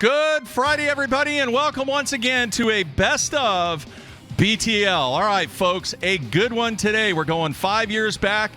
Good Friday, everybody, and welcome once again to a best of BTL. All right, folks, a good one today. We're going 5 years back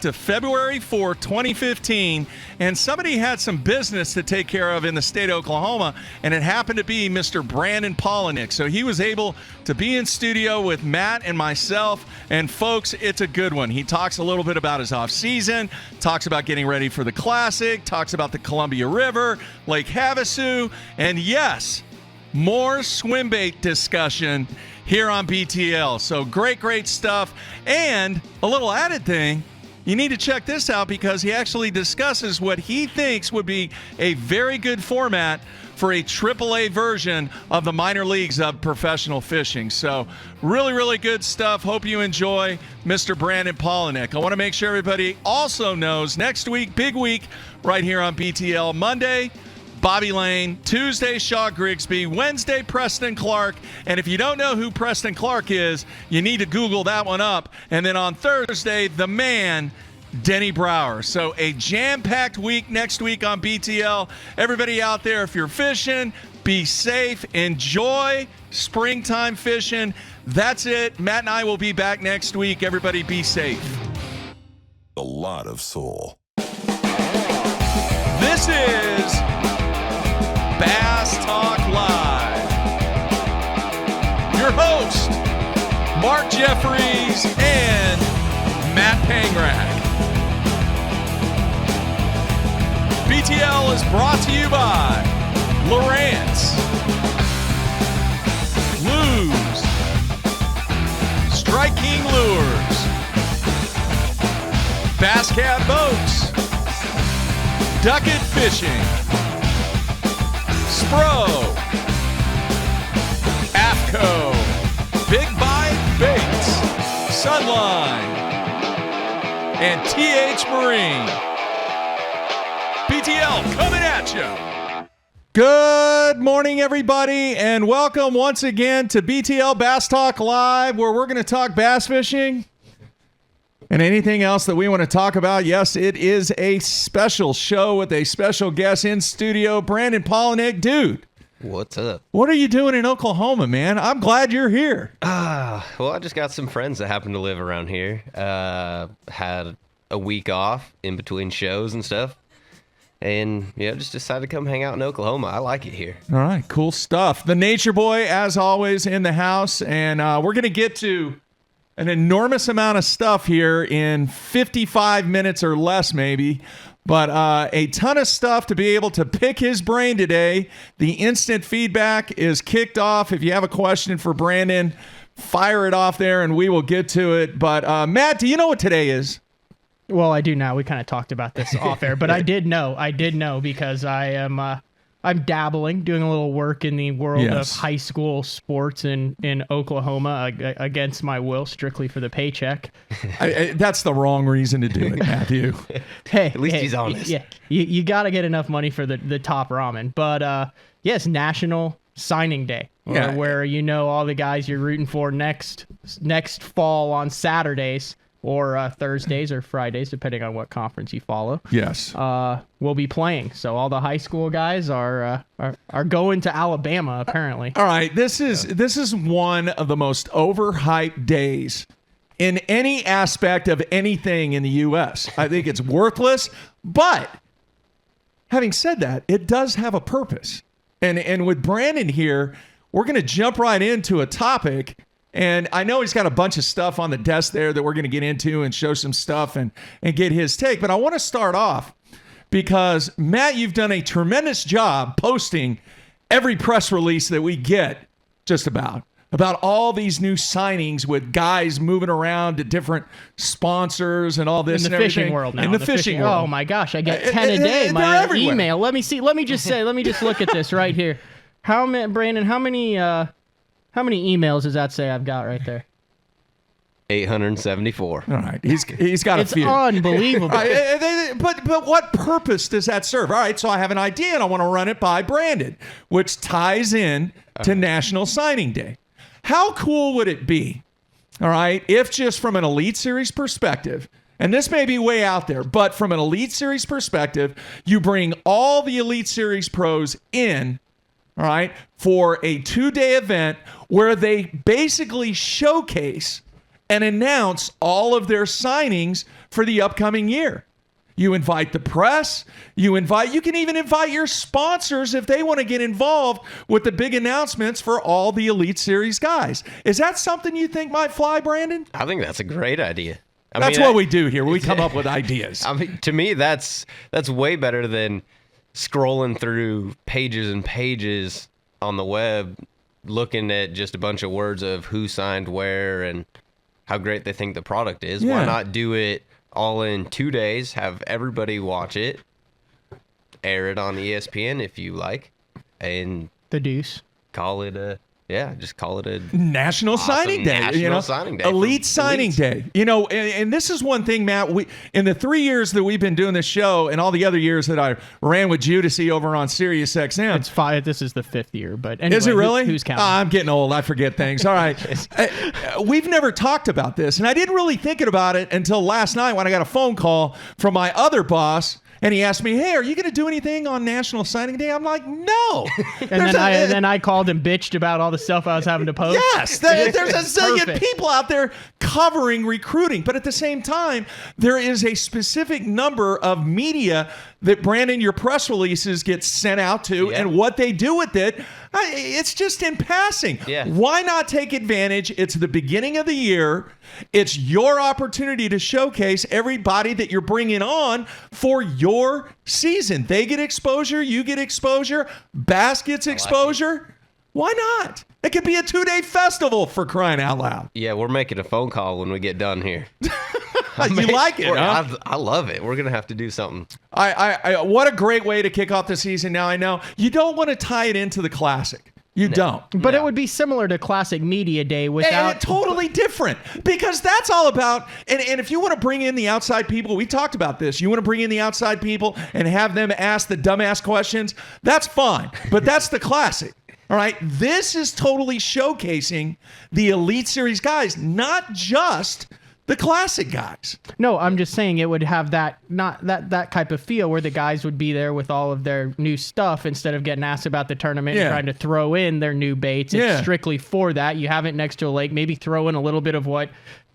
to February 4, 2015, and somebody had some business to take care of in the state of Oklahoma, and it happened to be Mr. Brandon Palaniuk. So he was able to be in studio with Matt and myself, and folks, it's a good one. He talks a little bit about his off-season, talks about getting ready for the Classic, talks about the Columbia River, Lake Havasu, and yes, more swimbait discussion here on BTL. So great stuff. And a little added thing, you need to check this out because he actually discusses what he thinks would be a very good format for a AAA version of the minor leagues of professional fishing. So really good stuff. Hope you enjoy Mr. Brandon Palaniuk. I want to make sure everybody also knows next week, big week right here on BTL. Monday, Bobby Lane. Tuesday, Shaw Grigsby. Wednesday, Preston Clark. And if you don't know who Preston Clark is, you need to Google that one up. And then on Thursday, the man, Denny Brower. So a jam-packed week next week on BTL. Everybody out there, if you're fishing, be safe. Enjoy springtime fishing. That's it. Matt and I will be back next week. Everybody be safe. A lot of soul. This is Bass Talk Live. Your host, Mark Jeffries and Matt Pangrack. BTL is brought to you by Lowrance, Lew's, Strike King Lures, Bass Cat Boats, Ducket Fishing, Spro, AFCO, Big Bite Baits, Sunline, and TH Marine. BTL coming at you. Good morning, everybody, and welcome once again to BTL Bass Talk Live, where we're going to talk bass fishing and anything else that we want to talk about. Yes, it is a special show with a special guest in studio, Brandon Palaniuk. Dude, what's up? What are you doing in Oklahoma, man? I'm glad you're here. Well, I just got some friends that happen to live around here. Had a week off in between shows and stuff. And, just decided to come hang out in Oklahoma. I like it here. All right, cool stuff. The Nature Boy, as always, in the house. And we're going to get to an enormous amount of stuff here in 55 minutes or less, maybe. But a ton of stuff to be able to pick his brain today. The instant feedback is kicked off. If you have a question for Brandon, fire it off there and we will get to it. But Matt, do you know what today is? Well, I do now. We kind of talked about this off air, but I did know because I'm dabbling, doing a little work in the world of high school sports in Oklahoma against my will, strictly for the paycheck. That's the wrong reason to do it, Matthew. Hey, at least he's honest. Yeah, you got to get enough money for the top ramen. But yes, National Signing Day, where all the guys you're rooting for next fall on Saturdays. Or Thursdays or Fridays, depending on what conference you follow. Yes. We'll be playing. So all the high school guys are going to Alabama, apparently. All right. This is one of the most overhyped days in any aspect of anything in the U.S. I think it's worthless. But having said that, it does have a purpose. And with Brandon here, we're going to jump right into a topic. And I know he's got a bunch of stuff on the desk there that we're going to get into and show some stuff and get his take. But I want to start off because, Matt, you've done a tremendous job posting every press release that we get just about all these new signings with guys moving around to different sponsors and all this. In the fishing world now. In the fishing world. Oh, my gosh. I get 10 a day. My email. Let me see. Let me just look at this right here. Brandon, how many emails does that say I've got right there? 874. All right. He's got a few. It's unbelievable. But what purpose does that serve? All right, so I have an idea and I want to run it by Brandon, which ties in to National Signing Day. How cool would it be, all right, if just from an Elite Series perspective, and this may be way out there, but from an Elite Series perspective, you bring all the Elite Series pros in all right, for a 2-day event where they basically showcase and announce all of their signings for the upcoming year. You invite the press, you can even invite your sponsors if they want to get involved with the big announcements for all the Elite Series guys. Is that something you think might fly, Brandon? I think that's a great idea. That's what we do here. We come up with ideas. I mean, to me, that's way better than scrolling through pages and pages on the web, looking at just a bunch of words of who signed where and how great they think the product is. Yeah. Why not do it all in 2 days, have everybody watch it, air it on ESPN if you like, and The Deuce. call it a National awesome Signing Day. National Signing Day Elite for Signing elites. Day. And this is one thing, Matt, in the 3 years that we've been doing this show and all the other years that I ran with Judici over on Sirius XM. It's 5. This is the 5th year, but anyway, Is it really? Who's counting? I'm getting old. I forget things. All right. We've never talked about this, and I didn't really think about it until last night when I got a phone call from my other boss, and he asked me, "Hey, are you going to do anything on National Signing Day?" I'm like, "No." and then I called and bitched about all the stuff I was having to post. Yes, there's a zillion Perfect. people out there covering recruiting, but at the same time, there is a specific number of media that, Brandon, your press releases get sent out to, Yeah. and what they do with it, it's just in passing. Yeah. Why not take advantage? It's the beginning of the year. It's your opportunity to showcase everybody that you're bringing on for your season. They get exposure, you get exposure, Bass gets exposure. Why not? It could be a 2-day festival, for crying out loud. Yeah, we're making a phone call when we get done here. You like it, huh? I love it. We're gonna have to do something. What a great way to kick off the season. Now, I know you don't want to tie it into the Classic. You don't. But it would be similar to Classic Media Day without... And totally different, because that's all about, and if you want to bring in the outside people, we talked about this, you want to bring in the outside people and have them ask the dumbass questions, that's fine, but that's the Classic. All right, this is totally showcasing the Elite Series guys, not just the Classic guys. No, I'm just saying it would have that type of feel where the guys would be there with all of their new stuff instead of getting asked about the tournament and trying to throw in their new baits. It's strictly for that. You have it next to a lake. Maybe throw in a little bit of what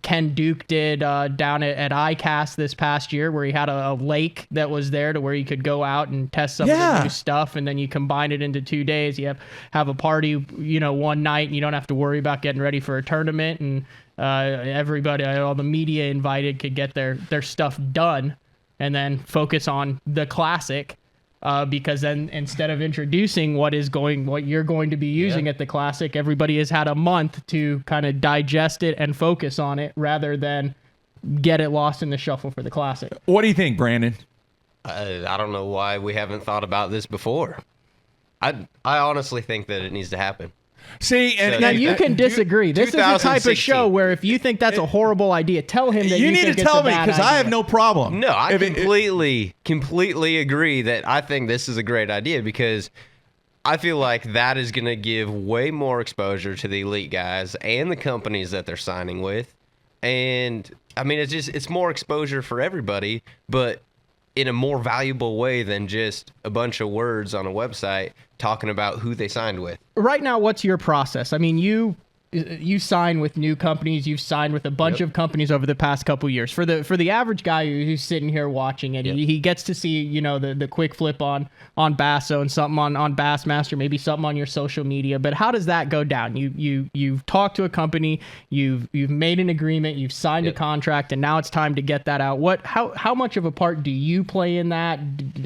Ken Duke did down at ICAST this past year, where he had a lake that was there to where you could go out and test some of the new stuff, and then you combine it into 2 days. You have a party, one night, and you don't have to worry about getting ready for a tournament, and everybody, all the media invited, could get their stuff done and then focus on the Classic. Because then instead of introducing what you're going to be using at the Classic, everybody has had a month to kind of digest it and focus on it rather than get it lost in the shuffle for the Classic. What do you think, Brandon? I don't know why we haven't thought about this before. I honestly think that it needs to happen. See, and Now you can disagree. This is the type of 2016. show where if you think that's a horrible idea, tell him that you you need think to it's tell a me, bad because I have idea. no problem. No, I If it- completely agree that I think this is a great idea, because I feel like that is going to give way more exposure to the elite guys and the companies that they're signing with. And I mean, it's more exposure for everybody, but in a more valuable way than just a bunch of words on a website talking about who they signed with. Right now, what's your process? I mean, you sign with new companies. You've signed with a bunch of companies over the past couple years. For the average guy who's sitting here watching it, he gets to see the quick flip on Basso and something on Bassmaster, maybe something on your social media. But how does that go down? You've talked to a company, you've made an agreement, you've signed a contract, and now it's time to get that out. How much of a part do you play in that?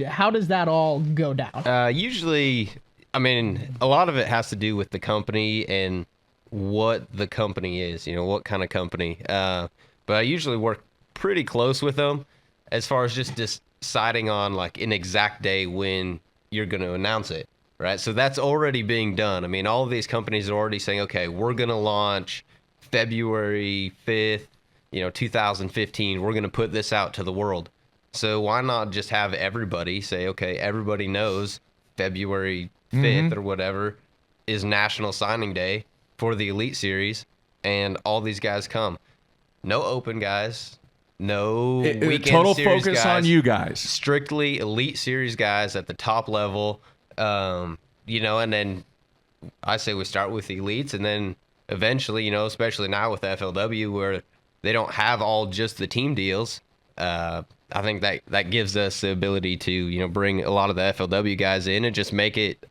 How does that all go down? Usually, I mean, a lot of it has to do with the company and what the company is, what kind of company. But I usually work pretty close with them as far as just deciding on like an exact day when you're going to announce it, right? So that's already being done. I mean, all of these companies are already saying, okay, we're going to launch February 5th, 2015. We're going to put this out to the world. So why not just have everybody say, okay, everybody knows February 5th or whatever is National Signing Day for the Elite Series, and all these guys come. No open guys, no weekend total series focus guys, on you guys. strictly Elite Series guys at the top level. and then I say we start with the elites, and then eventually, especially now with the FLW where they don't have all just the team deals. I think that gives us the ability to, bring a lot of the FLW guys in and just make it,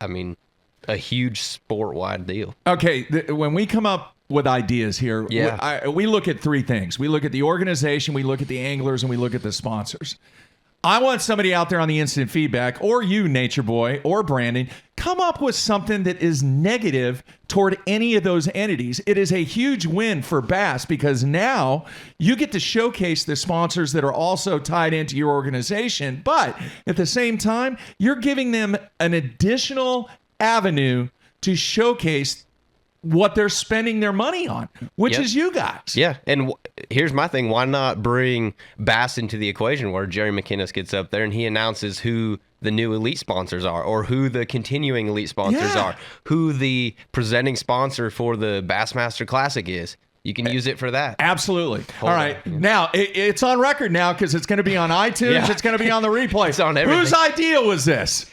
a huge sport-wide deal. Okay, when we come up with ideas here, we look at three things. We look at the organization, we look at the anglers, and we look at the sponsors. I want somebody out there on the instant feedback, or you, Nature Boy, or Brandon, come up with something that is negative toward any of those entities. It is a huge win for Bass because now you get to showcase the sponsors that are also tied into your organization, but at the same time, you're giving them an additional avenue to showcase what they're spending their money on, which is you guys. Yeah, and here's my thing. Why not bring Bass into the equation where Jerry McInnes gets up there and he announces who the new elite sponsors are, or who the continuing elite sponsors are, who the presenting sponsor for the Bassmaster Classic is. You can use it for that. Absolutely. All right. Now, it's on record now because it's going to be on iTunes. Yeah. It's going to be on the replay. It's on everything. Whose idea was this?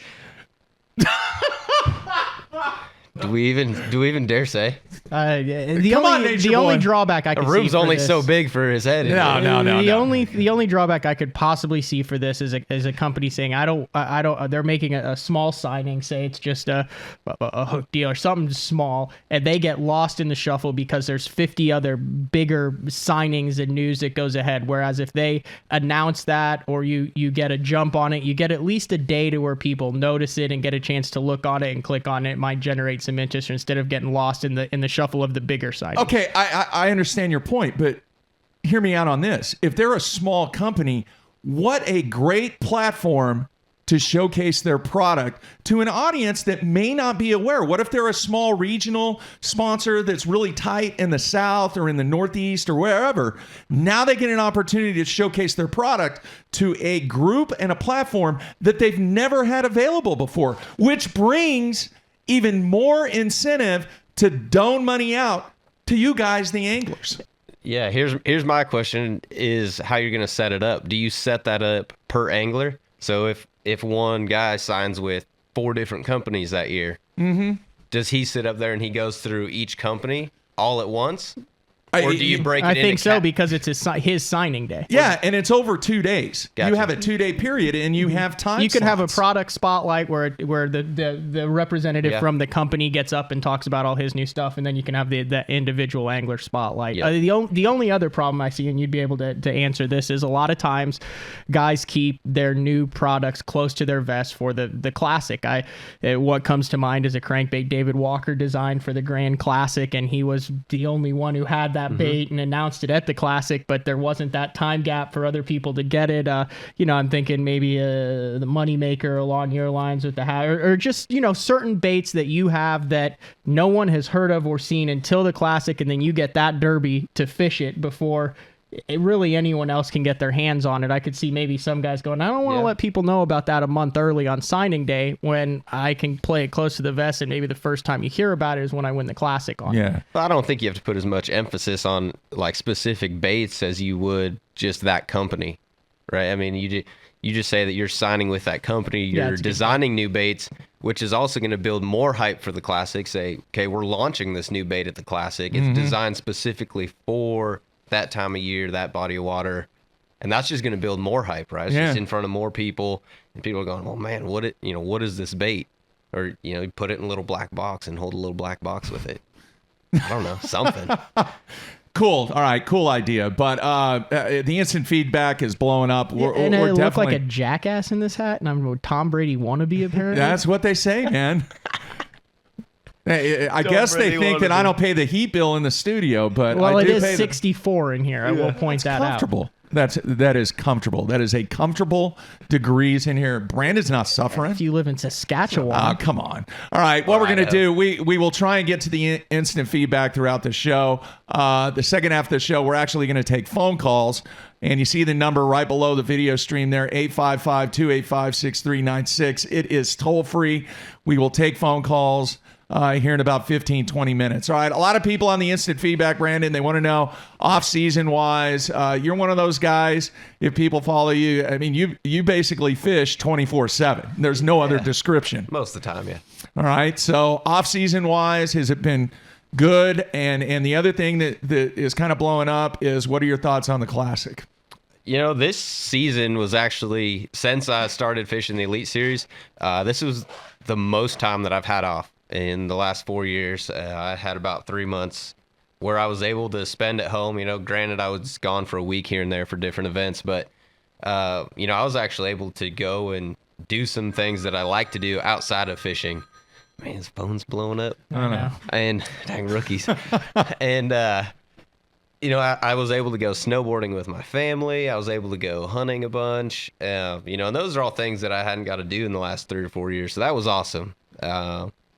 Do we even dare say? The only drawback I could see a room's for only this, so big for his head. No. The only drawback I could possibly see for this is a company saying I don't. They're making a small signing, say it's just a hook deal or something small, and they get lost in the shuffle because there's 50 other bigger signings and news that goes ahead. Whereas if they announce that, or you get a jump on it, you get at least a day to where people notice it and get a chance to look on it and click on it. It might generate some interest instead of getting lost in the shuffle of the bigger side. Okay, I understand your point, but hear me out on this. If they're a small company, what a great platform to showcase their product to an audience that may not be aware. What if they're a small regional sponsor that's really tight in the South or in the Northeast or wherever? Now they get an opportunity to showcase their product to a group and a platform that they've never had available before, which brings even more incentive to dole money out to you guys, the anglers. Yeah, here's my question is how you're going to set it up. Do you set that up per angler? So if one guy signs with 4 different companies that year, does he sit up there and he goes through each company all at once? Or do you break it into I think so, because it's his signing day. Yeah, and it's over 2 days. Gotcha. You have a 2-day period, and you have time. You could have a slots. product spotlight where the representative from the company gets up and talks about all his new stuff, and then you can have the individual angler spotlight. Yeah. The only other problem I see, and you'd be able to answer this, is a lot of times guys keep their new products close to their vest for the classic. What comes to mind is a crankbait David Walker designed for the Grand Classic, and he was the only one who had that bait and announced it at the Classic, but there wasn't that time gap for other people to get it. I'm thinking maybe the Moneymaker along your lines with the or just certain baits that you have that no one has heard of or seen until the Classic, and then you get that derby to fish it before really anyone else can get their hands on it. I could see maybe some guys going, I don't want to let people know about that a month early on signing day when I can play it close to the vest, and maybe the first time you hear about it is when I win the Classic on it. Well, I don't think you have to put as much emphasis on like specific baits as you would just that company, right? I mean, you just say that you're signing with that company, you're designing new baits, which is also going to build more hype for the Classic. Say, okay, we're launching this new bait at the Classic. It's designed specifically for that time of year, that body of water, and that's just going to build more hype, right? It's just in front of more people, and people are going, "Oh man, what is this bait?" Or you put it in a little black box and hold a little black box with it. I don't know, something. Cool. All right, cool idea. But the instant feedback is blowing up. We're look like a jackass in this hat, and I'm a Tom Brady wannabe apparently. That's what they say, man. I guess they think that I don't pay the heat bill in the studio, but it is 64 in here. I will point that out. That is comfortable. That is a comfortable degrees in here. Brandon's not suffering. If you live in Saskatchewan. Come on. All right, what we're going to do, we will try and get to the instant feedback throughout the show. The second half of the show, we're actually going to take phone calls. And you see the number right below the video stream there, 855-285-6396. It is toll free. We will take phone calls. here in about 15, 20 minutes. All right, a lot of people on the instant feedback, Brandon, they want to know off-season wise. You're one of those guys, if people follow you, I mean, you basically fish 24/7. There's no other description. Most of the time, yeah. All right, so off-season wise, has it been good? And the other thing that is kind of blowing up is, what are your thoughts on the Classic? You know, this season was actually, since I started fishing the Elite Series, this was the most time that I've had off in the last 4 years. I had about 3 months where I was able to spend at home. You know, granted, I was gone for a week here and there for different events, but, you know, I was actually able to go and do some things that I like to do outside of fishing. Man, his phone's blowing up. I know. And dang rookies. And, you know, I was able to go snowboarding with my family. I was able to go hunting a bunch. You know, and those are all things that I hadn't got to do in the last 3 or 4 years. So that was awesome.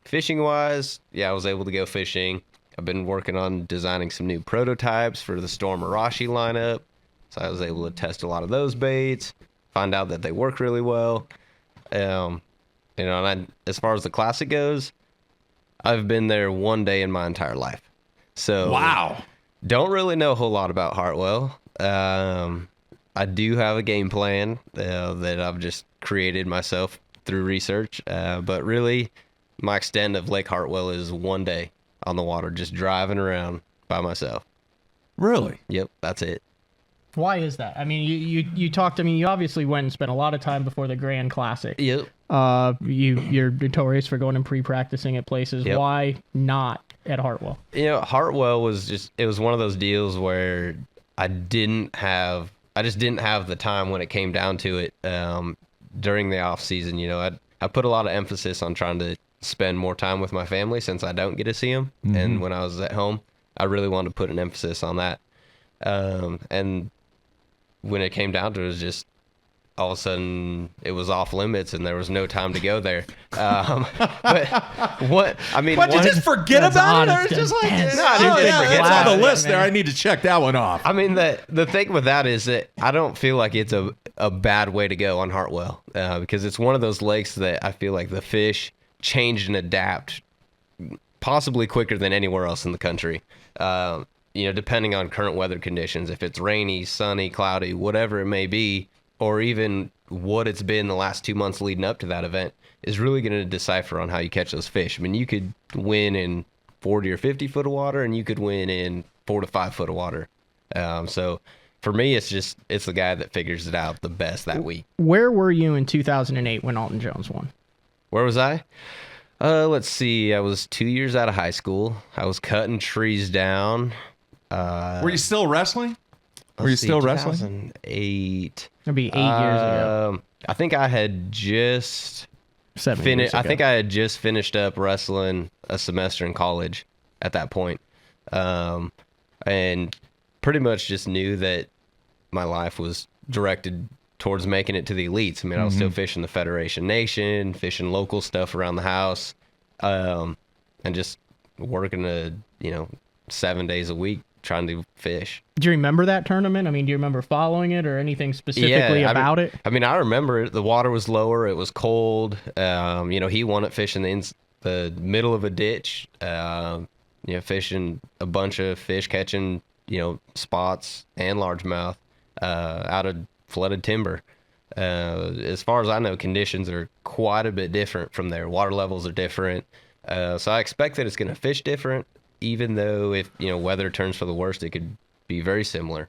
Fishing wise, yeah, I was able to go fishing. I've been working on designing some new prototypes for the Storm Arashi lineup. So I was able to test a lot of those baits, find out that they work really well. You know, and as far as the Classic goes, I've been there 1 day in my entire life. So Wow. Don't really know a whole lot about Hartwell. I do have a game plan that I've just created myself through research. But really, my extent of Lake Hartwell is 1 day on the water, just driving around by myself. Really? Yep, that's it. Why is that? I mean, you talked. I mean, you obviously went and spent a lot of time before the Grand Classic. Yep. You're notorious for going and pre-practicing at places. Yep. Why not at Hartwell? You know, Hartwell was one of those deals where I just didn't have the time when it came down to it during the off season. You know, I put a lot of emphasis on trying to spend more time with my family since I don't get to see them. Mm-hmm. And when I was at home, I really wanted to put an emphasis on that. And when it came down to it, it was just all of a sudden it was off limits and there was no time to go there. But what I mean, What, you just forget about it? Or honest it's just like, and no, I didn't yeah, forget it's about on the it, list there. I need to check that one off. I mean, the thing with that is that I don't feel like it's a bad way to go on Hartwell because it's one of those lakes that I feel like the fish change and adapt possibly quicker than anywhere else in the country. You know, depending on current weather conditions, if it's rainy, sunny, cloudy, whatever it may be, or even what it's been the last 2 months leading up to that event, is really going to decipher on how you catch those fish. I mean, you could win in 40 or 50 foot of water, and you could win in 4 to 5 foot of water. So for me, it's the guy that figures it out the best that week. Where were you in 2008 when Alton Jones won? Where was I? Let's see. I was 2 years out of high school. I was cutting trees down. Were you still wrestling? Were you still wrestling? 2008. That'd be 8 years ago. I think I had just 7 years ago. I think I had just finished up wrestling a semester in college at that point. And pretty much just knew that my life was directed towards making it to the elites. I mean, I was still fishing the Federation Nation, fishing local stuff around the house, and just working 7 days a week trying to fish. Do you remember that tournament? I mean, do you remember following it or anything specifically about it? I mean, I remember it. The water was lower. It was cold. He won it fishing the middle of a ditch, fishing a bunch of fish, catching, spots and largemouth out of flooded timber. As far as I know, conditions are quite a bit different from there. Water levels are different. So I expect that it's going to fish different, even though if, weather turns for the worst, it could be very similar.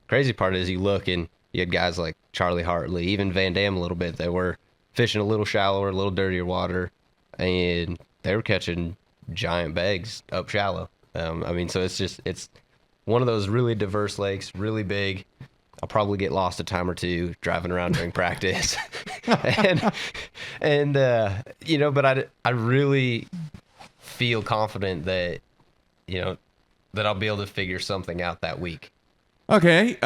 Crazy part is you look and you had guys like Charlie Hartley, even Van Dam a little bit, that were fishing a little shallower, a little dirtier water, and they were catching giant bags up shallow. So it's one of those really diverse lakes, really big. I'll probably get lost a time or two driving around during practice. but I really feel confident that, that I'll be able to figure something out that week. Okay.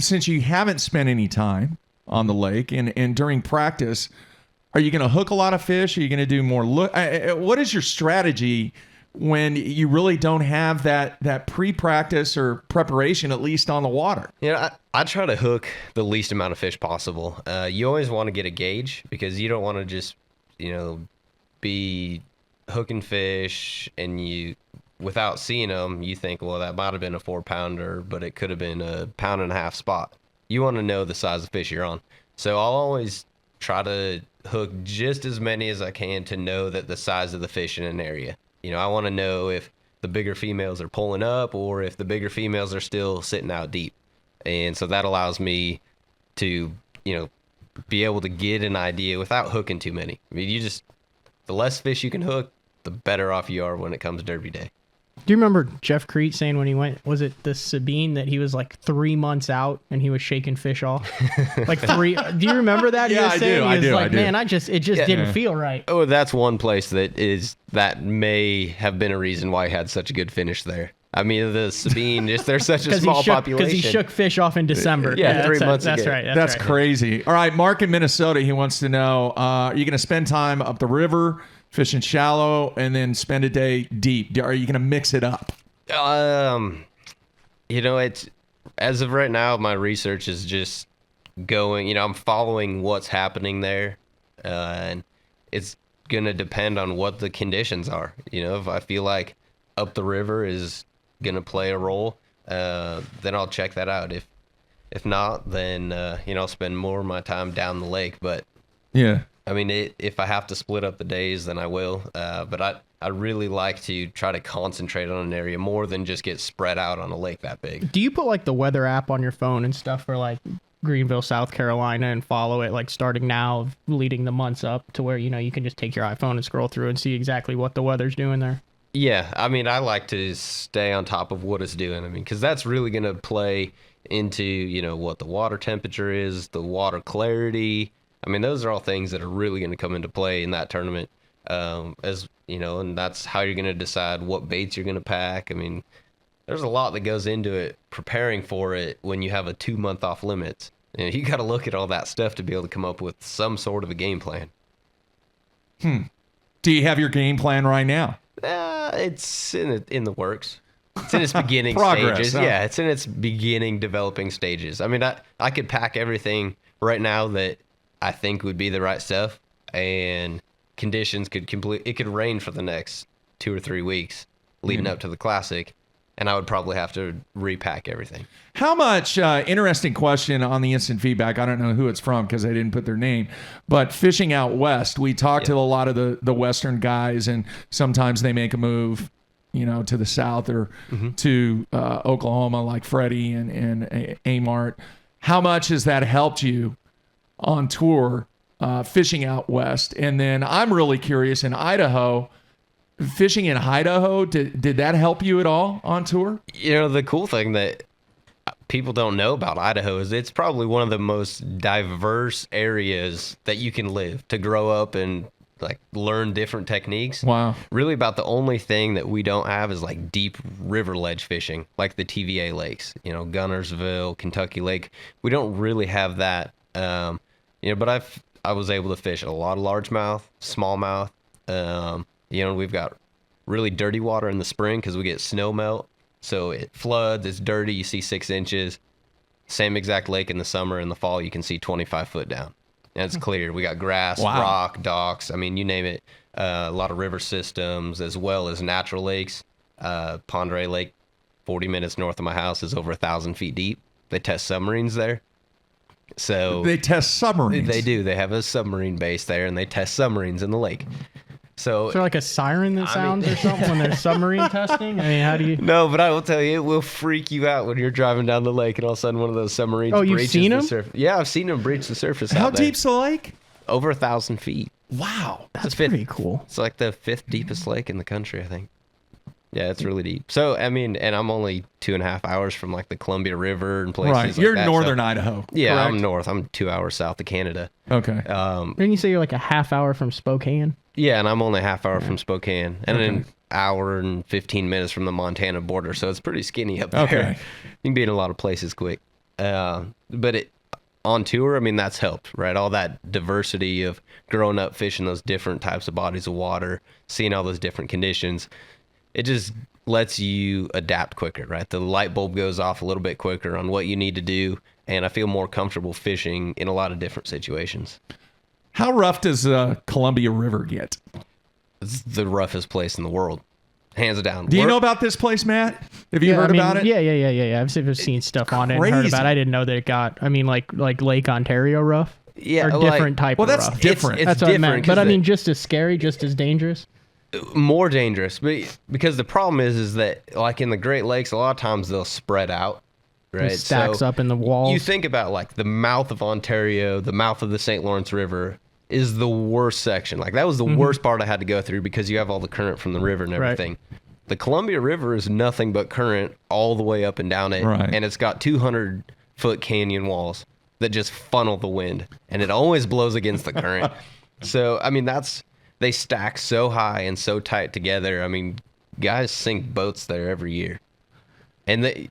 Since you haven't spent any time on the lake and during practice, are you going to hook a lot of fish? Are you going to do more what is your strategy when you really don't have that pre-practice or preparation, at least on the water? I try to hook the least amount of fish possible. You always want to get a gauge because you don't want to just, be hooking fish, and without seeing them, you think, well, that might have been a 4-pounder, but it could have been a 1.5-pound spot. You want to know the size of fish you're on. So I'll always try to hook just as many as I can to know that the size of the fish in an area. I want to know if the bigger females are pulling up or if the bigger females are still sitting out deep. And so that allows me to, be able to get an idea without hooking too many. I mean, the less fish you can hook, the better off you are when it comes Derby Day. Do you remember Jeff Crete saying when he went, was it the Sabine, that he was like 3 months out and he was shaking fish off? Like 3. Do you remember that? Yeah, I do. He was like, I do. man, it just didn't feel right. Oh, that's one place that may have been a reason why he had such a good finish there. I mean, the Sabine, they're such a small population. Because he shook fish off in December. Yeah, 3 months ago. That's right. That's crazy. All right, Mark in Minnesota, he wants to know, are you going to spend time up the river, fishing shallow, and then spend a day deep? Are you going to mix it up? It's, as of right now, my research is just going, I'm following what's happening there. And it's going to depend on what the conditions are. If I feel like up the river is going to play a role, then I'll check that out. If not, then, I'll spend more of my time down the lake. But yeah, I mean, if I have to split up the days, then I will. But I really like to try to concentrate on an area more than just get spread out on a lake that big. Do you put like the weather app on your phone and stuff for like Greenville, South Carolina, and follow it like starting now, leading the months up to where, you can just take your iPhone and scroll through and see exactly what the weather's doing there? Yeah, I mean, I like to stay on top of what it's doing. I mean, because that's really going to play into, what the water temperature is, the water clarity. I mean, those are all things that are really going to come into play in that tournament. And that's how you're going to decide what baits you're going to pack. I mean, there's a lot that goes into it, preparing for it when you have a 2-month off limits. You got to look at all that stuff to be able to come up with some sort of a game plan. Do you have your game plan right now? It's in the works. It's in its beginning Progress, stages. huh? Yeah, it's in its beginning developing stages. I mean, I could pack everything right now that I think would be the right stuff, and conditions it could rain for the next 2 or 3 weeks leading up to the Classic, and I would probably have to repack everything. How much, interesting question on the instant feedback. I don't know who it's from because they didn't put their name, but fishing out west, we talk to a lot of the Western guys, and sometimes they make a move, to the south or to Oklahoma, like Freddie and Amart. How much has that helped you on tour, fishing out west? And then I'm really curious, in Idaho, fishing in Idaho, did that help you at all on tour? The cool thing that people don't know about Idaho is it's probably one of the most diverse areas that you can live, to grow up and like learn different techniques. Wow. Really about the only thing that we don't have is like deep river ledge fishing, like the TVA lakes, Gunnersville, Kentucky Lake. We don't really have that. But I was able to fish a lot of largemouth, smallmouth. We've got really dirty water in the spring because we get snow melt. So it floods, it's dirty, you see 6 inches. Same exact lake in the summer. In the fall, you can see 25 foot down. And it's clear. We got grass, rock, docks. I mean, you name it. A lot of river systems as well as natural lakes. Pondere Lake, 40 minutes north of my house, is over 1,000 feet deep. They test submarines there. So they test submarines. They do. They have a submarine base there, and they test submarines in the lake. So is there like a siren that sounds or something when they're submarine testing? I mean, how do you? No, but I will tell you, it will freak you out when you're driving down the lake and all of a sudden one of those submarines breaches seen the them? surface. Yeah, I've seen them breach the surface. How out there. deep's the lake? Over 1,000 feet. Wow. That's pretty cool. It's like the 5th deepest lake in the country, I think. Yeah, it's really deep. So, I mean, and I'm only 2.5 hours from like the Columbia River and places right. like You're that. northern Idaho. Yeah, correct? I'm north. I'm 2 hours south of Canada. Okay. Didn't you say you're like a half hour from Spokane? Yeah, and I'm only a half hour from Spokane, and an hour and 15 minutes from the Montana border, so it's pretty skinny up there. Okay. You can be in a lot of places quick. But on tour, I mean, that's helped, right? All that diversity of growing up fishing those different types of bodies of water, seeing all those different conditions, it just lets you adapt quicker, right? The light bulb goes off a little bit quicker on what you need to do, and I feel more comfortable fishing in a lot of different situations. How rough does Columbia River get? it's the roughest place in the world, hands down. Do you know about this place, Matt? Have you heard about it? Yeah. I've seen stuff on it and heard about it. I didn't know that it got, like Lake Ontario rough? Yeah. Or different type of rough? Well, that's different. It's that's different. What I meant. But I mean, just as scary, just as dangerous? More dangerous. But because the problem is that, like in the Great Lakes, a lot of times they'll spread out. Right. It stacks up in the walls. You think about like the mouth of Ontario, the mouth of the St. Lawrence River is the worst section. Like that was the worst part I had to go through because you have all the current from the river and everything. Right. The Columbia River is nothing but current all the way up and down it. Right. And it's got 200-foot canyon walls that just funnel the wind. And it always blows against the current. So, I mean, they stack so high and so tight together. I mean, guys sink boats there every year. And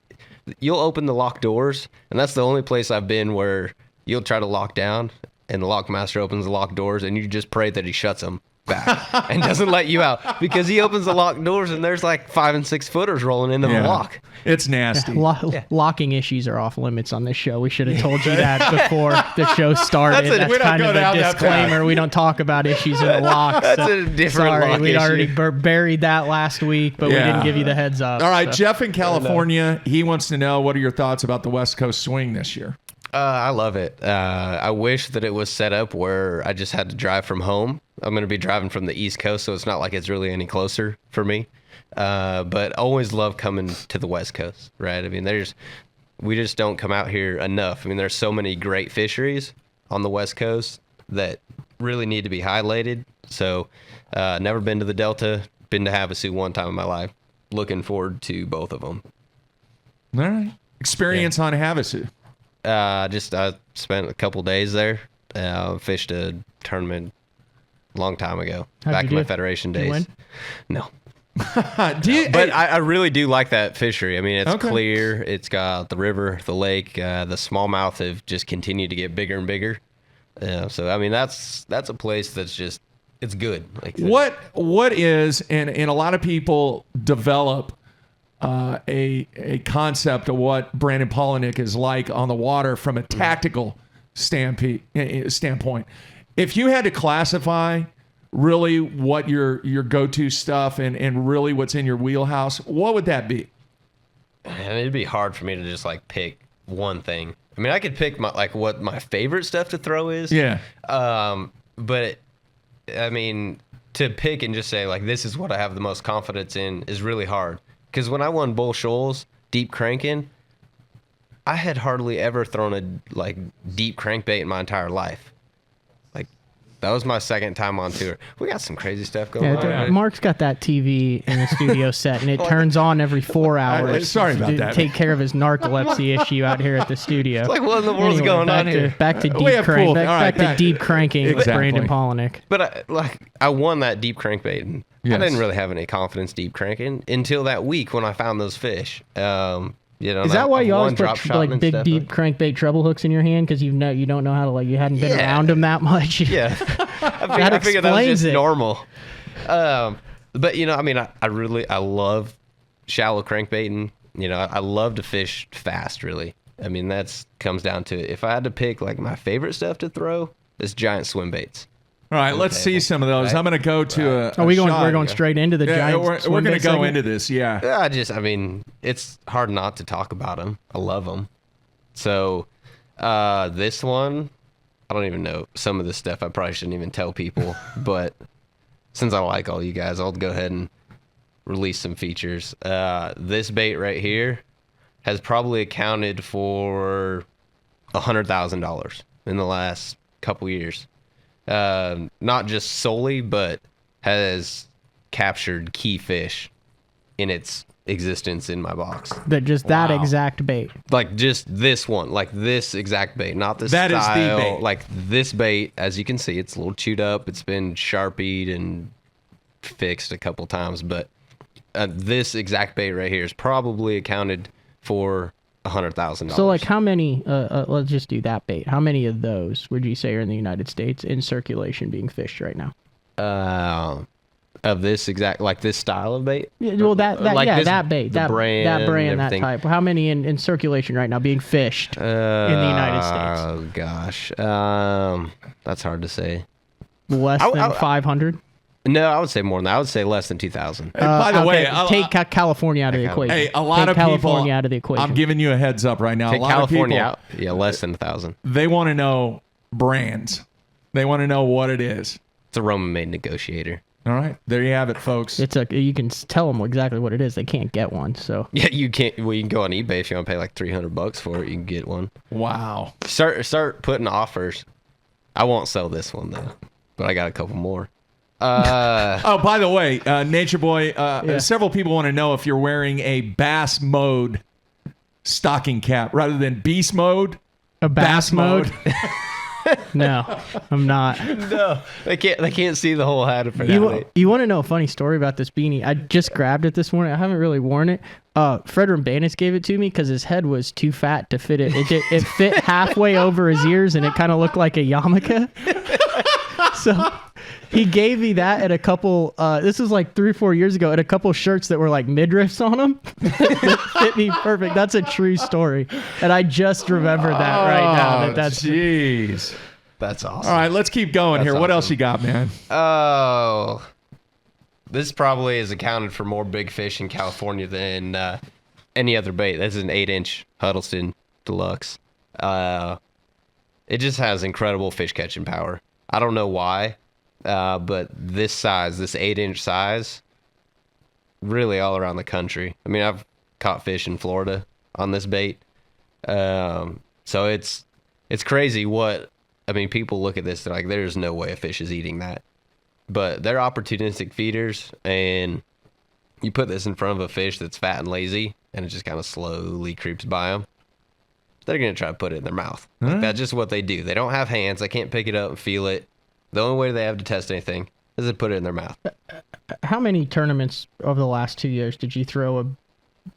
you'll open the lock doors, and that's the only place I've been where you'll try to lock down, and the lock master opens the lock doors, and you just pray that he shuts them back and doesn't let you out because he opens the lock doors, and there's like 5 and 6 footers rolling into the lock. It's nasty. Locking issues are off limits on this show. We should have told you that before the show started. That's kind of a disclaimer. We don't talk about issues in the lock. That's a different lock we issue. already buried that last week, but we didn't give you the heads up. All right, Jeff in California, he wants to know, what are your thoughts about the West Coast swing this year? I love it. I wish that it was set up where I just had to drive from home. I'm going to be driving from the East Coast, so it's not like it's really any closer for me. But always love coming to the West Coast, right? I mean, we just don't come out here enough. I mean, there's so many great fisheries on the West Coast that really need to be highlighted. So never been to the Delta, been to Havasu one time in my life. Looking forward to both of them. All right. Experience on Havasu. I spent a couple days there. Fished a tournament a long time ago, back in my Federation days. You win? No. But I really do like that fishery. I mean, it's clear. It's got the river, the lake, the smallmouth have just continued to get bigger and bigger. So I mean, that's a place that's just, it's good. Like what is, and a lot of people develop a concept of what Brandon Palaniuk is like on the water from a tactical standpoint. If you had to classify really what your go-to stuff and really what's in your wheelhouse, what would that be? And it'd be hard for me to just like pick one thing. I mean, I could pick what my favorite stuff to throw is. Yeah. But I mean, to pick and just say like this is what I have the most confidence in is really hard. Because when I won Bull Shoals deep cranking, I had hardly ever thrown a deep crankbait in my entire life. Like that was my second time on tour. We got some crazy stuff going on. Mark's got that TV in the studio set, and it turns on every 4 hours. Sorry about that. Take care of his narcolepsy issue out here at the studio. It's like what in the world's going on here? Back to deep cranking with Brandon Palaniuk. But I won that deep crankbait. And I didn't really have any confidence deep cranking until that week when I found those fish. Is that why you always put big deep crankbait treble hooks in your hand because you don't know how to you hadn't been around them that much? Yeah, I figured that was just normal. But I mean, I love shallow crankbaiting. I love to fish fast. Really, I mean that's comes down to it. If I had to pick my favorite stuff to throw, it's giant swim baits. All right, let's see some of those. Right. I'm going to go to We're going straight into the giant. We're going to go into this. Yeah. I mean, it's hard not to talk about them. I love them. So, this one, I don't even know some of this stuff. I probably shouldn't even tell people, but since I like all you guys, I'll go ahead and release some features. This bait right here has probably accounted for $100,000 in the last couple years. Not just solely, but has captured key fish in its existence in my box. That exact bait. Like just this one, like this exact bait, not this that style. That is the bait. Like this bait, as you can see, it's a little chewed up. It's been sharpied and fixed a couple times, but this exact bait right here is probably accounted for $100,000. So how many, let's just do that bait. How many of those would you say are in the United States in circulation being fished right now? Of this exact, this style of bait? Yeah, well, that bait, that brand, that type. How many in circulation right now being fished in the United States? Oh, gosh. That's hard to say. Less than 500? No, I would say more than that. I would say less than 2,000. By the way, take California out of the equation. hey, a lot take of California people. out of the equation. I'm giving you a heads up right now. Take a lot California of people, out. Yeah, less than 1,000. They want to know brands. They want to know what it is. It's a Roman-made negotiator. All right, there you have it, folks. You can tell them exactly what it is. They can't get one, so Yeah, you can't. Well, you can go on eBay if you want to pay like $300 for it. You can get one. Wow. Start putting offers. I won't sell this one though, but I got a couple more. Oh, by the way, Nature Boy, several people want to know if you're wearing a bass mode stocking cap rather than beast mode. a bass mode. No, I'm not. No, they can't see the whole hat apparently. You want to know a funny story about this beanie? I just grabbed it this morning. I haven't really worn it. Fred Rambanis gave it to me because his head was too fat to fit it. It fit halfway over his ears, and it kind of looked like a yarmulke. So he gave me that at a couple. This was like 3 or 4 years ago. At a couple shirts that were like midriffs on them. That fit me perfect. That's a true story, and I just remembered that right now. That's jeez. That's awesome. All right, let's keep going here. What awesome. else you got, man? Oh, this probably has accounted for more big fish in California than any other bait. This is an 8-inch Huddleston Deluxe. It just has incredible fish catching power. I don't know why, but this size, this 8-inch size, really all around the country. I mean, I've caught fish in Florida on this bait. So it's crazy what, I mean, people look at this, they're like, there's no way a fish is eating that. But they're opportunistic feeders, and you put this in front of a fish that's fat and lazy, and it just kind of slowly creeps by them. They're going to try to put it in their mouth. Like, that's just what they do. They don't have hands. They can't pick it up and feel it. The only way they have to test anything is to put it in their mouth. How many tournaments over the last 2 years did you throw a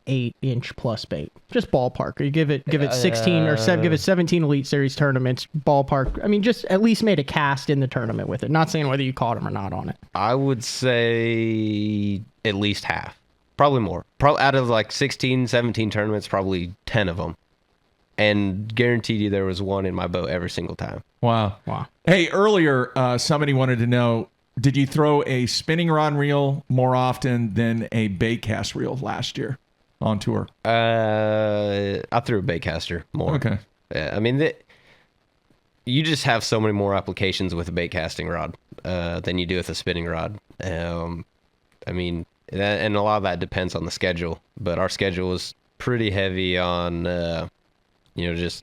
8-inch plus bait? Just ballpark. Or you give it 16 or give it 17 Elite Series tournaments. Ballpark. I mean, just at least made a cast in the tournament with it. Not saying whether you caught them or not on it. I would say at least half. Probably more. Out of like 16, 17 tournaments, probably 10 of them. And guaranteed you there was one in my boat every single time. Wow. Hey, earlier, somebody wanted to know, did you throw a spinning rod reel more often than a bait cast reel last year on tour? I threw a bait caster more. Okay. Yeah, I mean, you just have so many more applications with a bait casting rod than you do with a spinning rod. I mean, and a lot of that depends on the schedule. But our schedule is pretty heavy on... just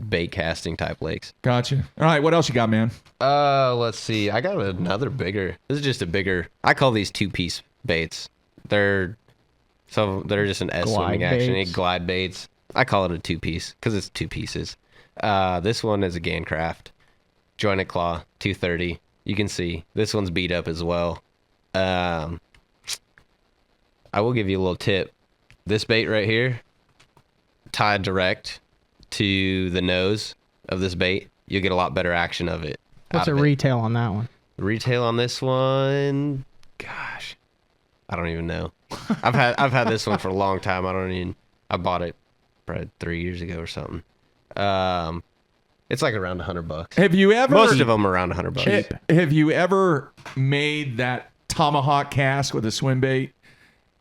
bait casting type lakes. Gotcha. All right, what else you got, man? Let's see. I got another bigger. This is just a bigger. I call these 2-piece baits. They're just an S swimming action. Baits. Glide baits. I call it a 2-piece because it's 2 pieces. This one is a Gancraft jointed claw 230. You can see this one's beat up as well. I will give you a little tip. This bait right here, tied direct to the nose of this bait, you'll get a lot better action of it. What's a retail on that one? Retail on this one, gosh, I don't even know. I've had this one for a long time. I bought it probably 3 years ago or something. It's like around $100. Have you ever? Most of them are around $100. Have you ever made that tomahawk cast with a swim bait,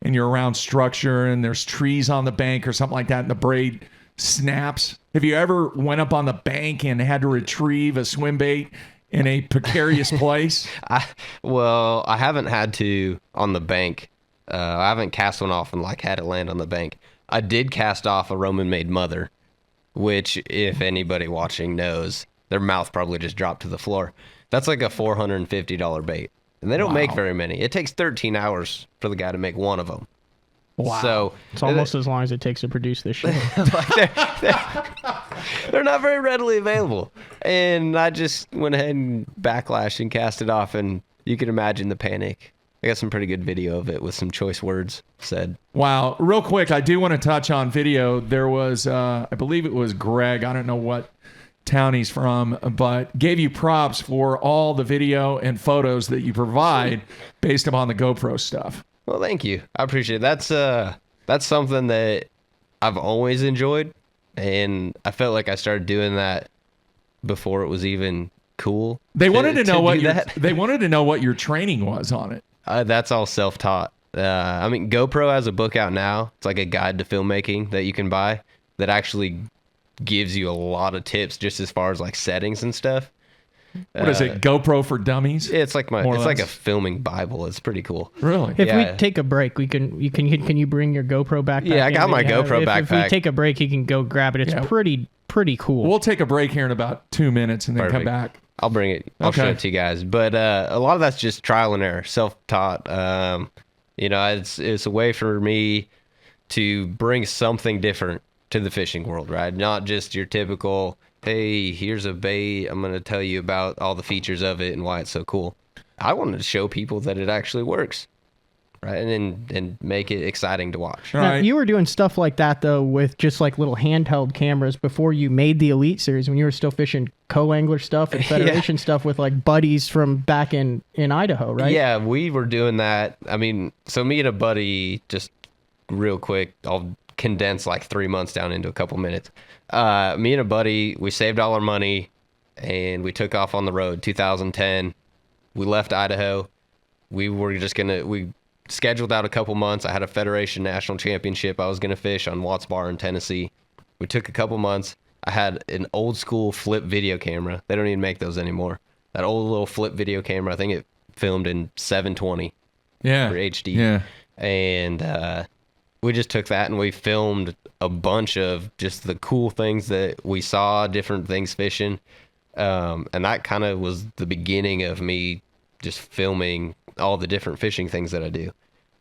and you're around structure and there's trees on the bank or something like that, and the braid snaps? Have you ever went up on the bank and had to retrieve a swim bait in a precarious place? I haven't had to on the bank. I haven't cast one off and had it land on the bank. I did cast off a Roman-made mother, which, if anybody watching knows, their mouth probably just dropped to the floor. That's like a $450 bait, and they don't make very many. It takes 13 hours for the guy to make one of them. Wow. So It's almost as long as it takes to produce this show. they're not very readily available. And I just went ahead and backlashed and cast it off, and you can imagine the panic. I got some pretty good video of it with some choice words said. Wow. Real quick, I do want to touch on video. There was, I believe it was Greg. I don't know what town he's from, but gave you props for all the video and photos that you provide based upon the GoPro stuff. Well, thank you. I appreciate it. That's something that I've always enjoyed, and I felt like I started doing that before it was even cool. They wanted to know what that. they wanted to know what your training was on it. That's all self-taught. I mean, GoPro has a book out now. It's like a guide to filmmaking that you can buy that actually gives you a lot of tips just as far as like settings and stuff. What is it? GoPro for Dummies? It's like like a filming Bible. It's pretty cool. Really? If we take a break, can you bring your GoPro backpack? Yeah, I got my GoPro backpack. If we take a break, you can go grab it. It's pretty cool. We'll take a break here in about 2 minutes and then come back. I'll bring it. I'll show it to you guys. But a lot of that's just trial and error, self-taught. It's a way for me to bring something different to the fishing world, right? Not just your typical, hey, here's a bait, I'm going to tell you about all the features of it and why it's so cool. I wanted to show people that it actually works, right? And make it exciting to watch. Now, you were doing stuff like that, though, with just like little handheld cameras before you made the Elite Series, when you were still fishing co-angler stuff and Federation stuff with like buddies from back in Idaho, right? Yeah, we were doing that. I mean, so me and a buddy, just real quick, I'll condense like 3 months down into a couple minutes. Me and a buddy, we saved all our money and we took off on the road. 2010, we left Idaho. We scheduled out a couple months. I had a Federation National Championship I was going to fish on Watts Bar in Tennessee. We took a couple months. I had an old school flip video camera. They don't even make those anymore. That old little flip video camera, I think it filmed in 720 for HD. Yeah. And we just took that and we filmed a bunch of just the cool things that we saw, different things fishing. And that kind of was the beginning of me just filming all the different fishing things that I do.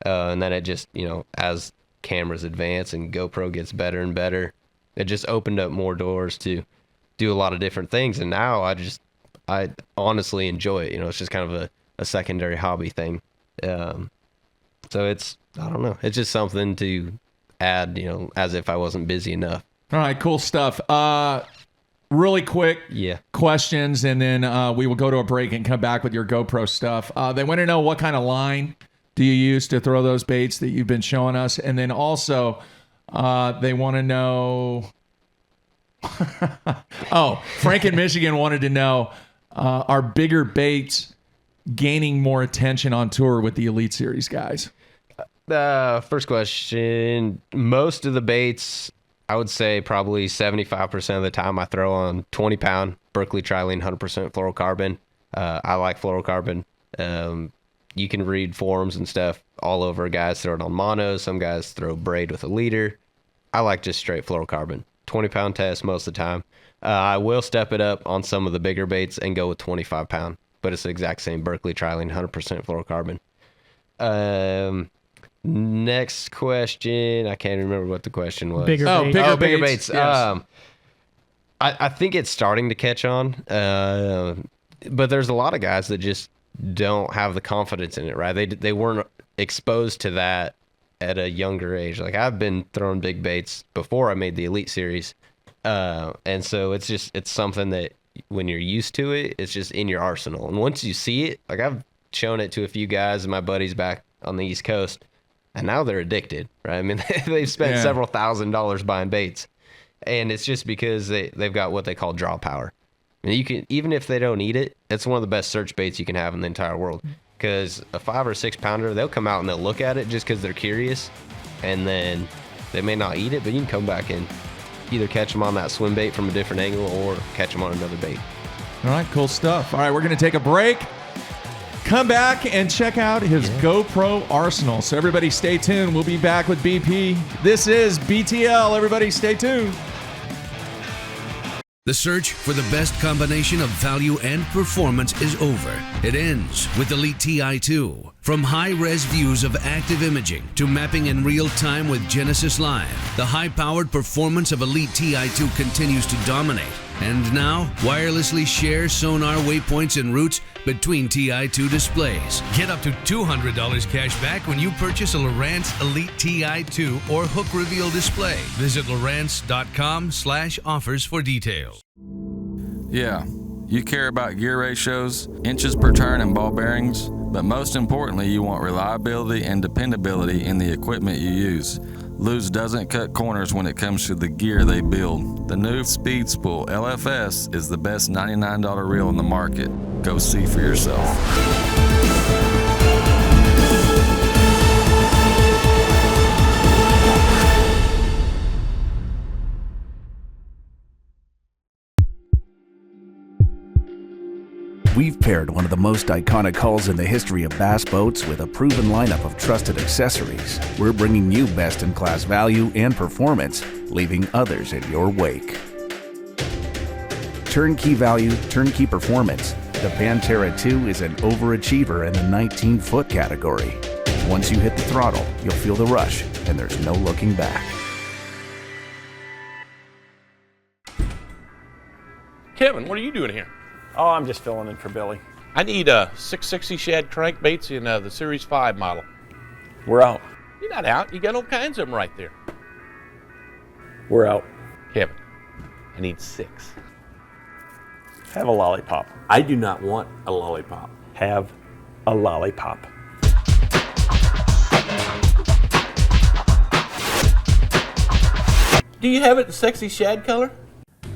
And then it just, as cameras advance and GoPro gets better and better, it just opened up more doors to do a lot of different things. And now I honestly enjoy it. It's just kind of a secondary hobby thing. So I don't know. It's just something to add, as if I wasn't busy enough. All right, cool stuff. Really quick questions, and then we will go to a break and come back with your GoPro stuff. They want to know what kind of line do you use to throw those baits that you've been showing us, and then also they want to know. Frank in Michigan wanted to know: are bigger baits gaining more attention on tour with the Elite Series guys? First question: most of the baits, I would say probably 75% of the time I throw on 20-pound Berkeley Trilene 100% fluorocarbon. I like fluorocarbon. You can read forums and stuff all over. Guys throw it on mono. Some guys throw braid with a leader. I like just straight fluorocarbon. 20-pound test most of the time. I will step it up on some of the bigger baits and go with 25-pound, but it's the exact same Berkeley Trilene 100% fluorocarbon. Next question. I can't remember what the question was. Bigger baits. Yes. I think it's starting to catch on, but there's a lot of guys that just don't have the confidence in it, right? They weren't exposed to that at a younger age. Like, I've been throwing big baits before I made the Elite Series, and so it's something that when you're used to it, it's just in your arsenal. And once you see it, like I've shown it to a few guys and my buddies back on the East Coast, and now they're addicted, right? I mean, they've spent several $1,000s buying baits, and it's just because they've got what they call draw power. I mean, you can, even if they don't eat it, it's one of the best search baits you can have in the entire world. Because a 5 or 6 pounder, they'll come out and they'll look at it just because they're curious, and then they may not eat it, but you can come back and either catch them on that swim bait from a different angle or catch them on another bait. All right, cool stuff. All right, we're going to take a break. Come back and check out his GoPro arsenal. So everybody stay tuned. We'll be back with BP. This is BTL. Everybody stay tuned. The search for the best combination of value and performance is over. It ends with Elite TI2. From high-res views of active imaging to mapping in real time with Genesis Live, the high-powered performance of Elite TI2 continues to dominate. And now, wirelessly share sonar waypoints and routes between TI2 displays. Get up to $200 cash back when you purchase a Lowrance Elite TI2 or Hook Reveal display. Visit Lowrance.com/offers for details. Yeah, you care about gear ratios, inches per turn, and ball bearings, but most importantly, you want reliability and dependability in the equipment you use. Lew's doesn't cut corners when it comes to the gear they build. The new Speed Spool LFS is the best $99 reel in the market. Go see for yourself. We've paired one of the most iconic hulls in the history of bass boats with a proven lineup of trusted accessories. We're bringing you best-in-class value and performance, leaving others in your wake. Turnkey value, turnkey performance. The Pantera 2 is an overachiever in the 19-foot category. Once you hit the throttle, you'll feel the rush, and there's no looking back. Kevin, what are you doing here? Oh, I'm just filling in for Billy. I need a 660 shad crankbaits in the Series 5 model. We're out. You're not out. You got all kinds of them right there. We're out. Kevin, I need 6. Have a lollipop. I do not want a lollipop. Have a lollipop. Do you have it in sexy shad color?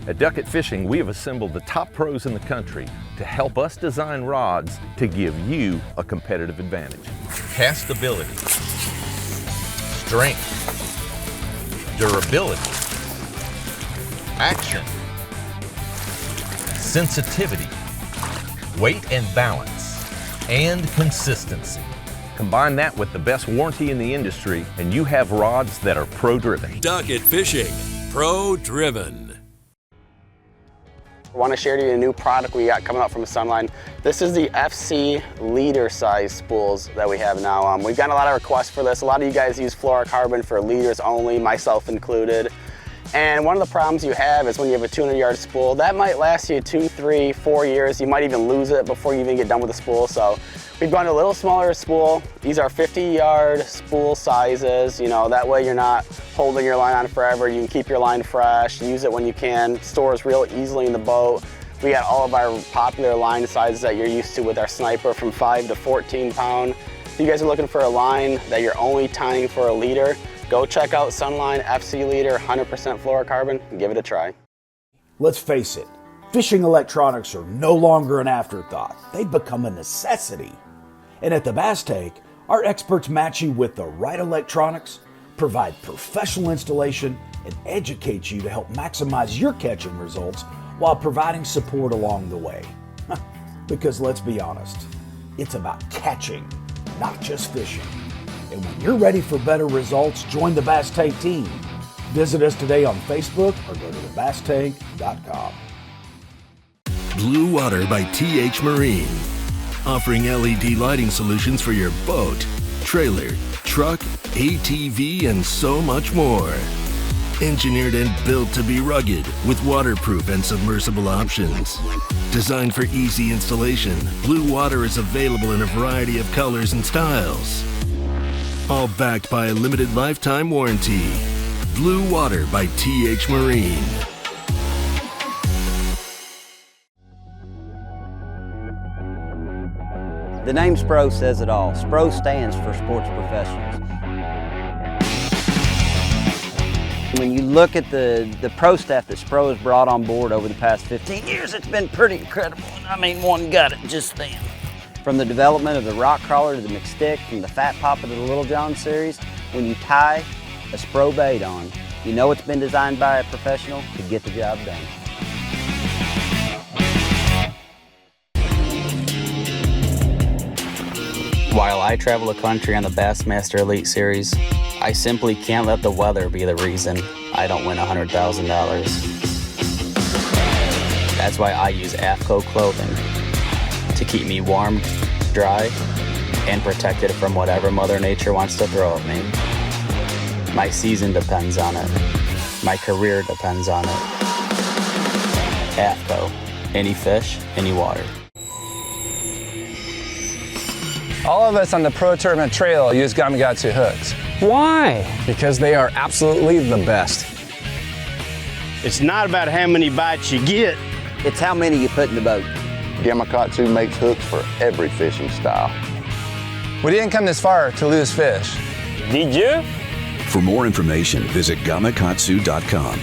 At Duckett Fishing, we have assembled the top pros in the country to help us design rods to give you a competitive advantage. Castability, strength, durability, action, sensitivity, weight and balance, and consistency. Combine that with the best warranty in the industry, and you have rods that are pro-driven. Duckett Fishing, pro-driven. I want to share with you a new product we got coming out from Sunline. This is the FC leader size spools that we have now. We've gotten a lot of requests for this. A lot of you guys use fluorocarbon for leaders only, myself included. And one of the problems you have is when you have a 200-yard spool, that might last you 2, 3, 4 years. You might even lose it before you even get done with the spool. So we've gone to a little smaller spool. These are 50-yard spool sizes. You know, that way you're not holding your line on forever. You can keep your line fresh, use it when you can, stores real easily in the boat. We got all of our popular line sizes that you're used to with our Sniper from 5 to 14 pound. If you guys are looking for a line that you're only tying for a leader, go check out Sunline FC Leader, 100% fluorocarbon, and give it a try. Let's face it, fishing electronics are no longer an afterthought. They've become a necessity. And at the Bass Tank, our experts match you with the right electronics, provide professional installation, and educate you to help maximize your catching results while providing support along the way. Because let's be honest, it's about catching, not just fishing. And when you're ready for better results, join the Bass Tank team. Visit us today on Facebook or go to thebasstank.com. Blue Water by TH Marine. Offering LED lighting solutions for your boat, trailer, truck, ATV, and so much more. Engineered and built to be rugged with waterproof and submersible options. Designed for easy installation, Blue Water is available in a variety of colors and styles. All backed by a limited lifetime warranty. Blue Water by TH Marine. The name SPRO says it all. SPRO stands for Sports Professionals. When you look at the pro staff that SPRO has brought on board over the past 15 years, it's been pretty incredible. I mean, one got it just then. From the development of the rock crawler to the McStick, from the Fat Papa to the Little John series, when you tie a SPRO bait on, you know it's been designed by a professional to get the job done. While I travel the country on the Bassmaster Elite Series, I simply can't let the weather be the reason I don't win $100,000. That's why I use AFCO clothing to keep me warm, dry, and protected from whatever Mother Nature wants to throw at me. My season depends on it. My career depends on it. AFCO. Any fish, any water. All of us on the Pro Tournament Trail use Gamakatsu hooks. Why? Because they are absolutely the best. It's not about how many bites you get. It's how many you put in the boat. Gamakatsu makes hooks for every fishing style. We didn't come this far to lose fish. Did you? For more information, visit gamakatsu.com.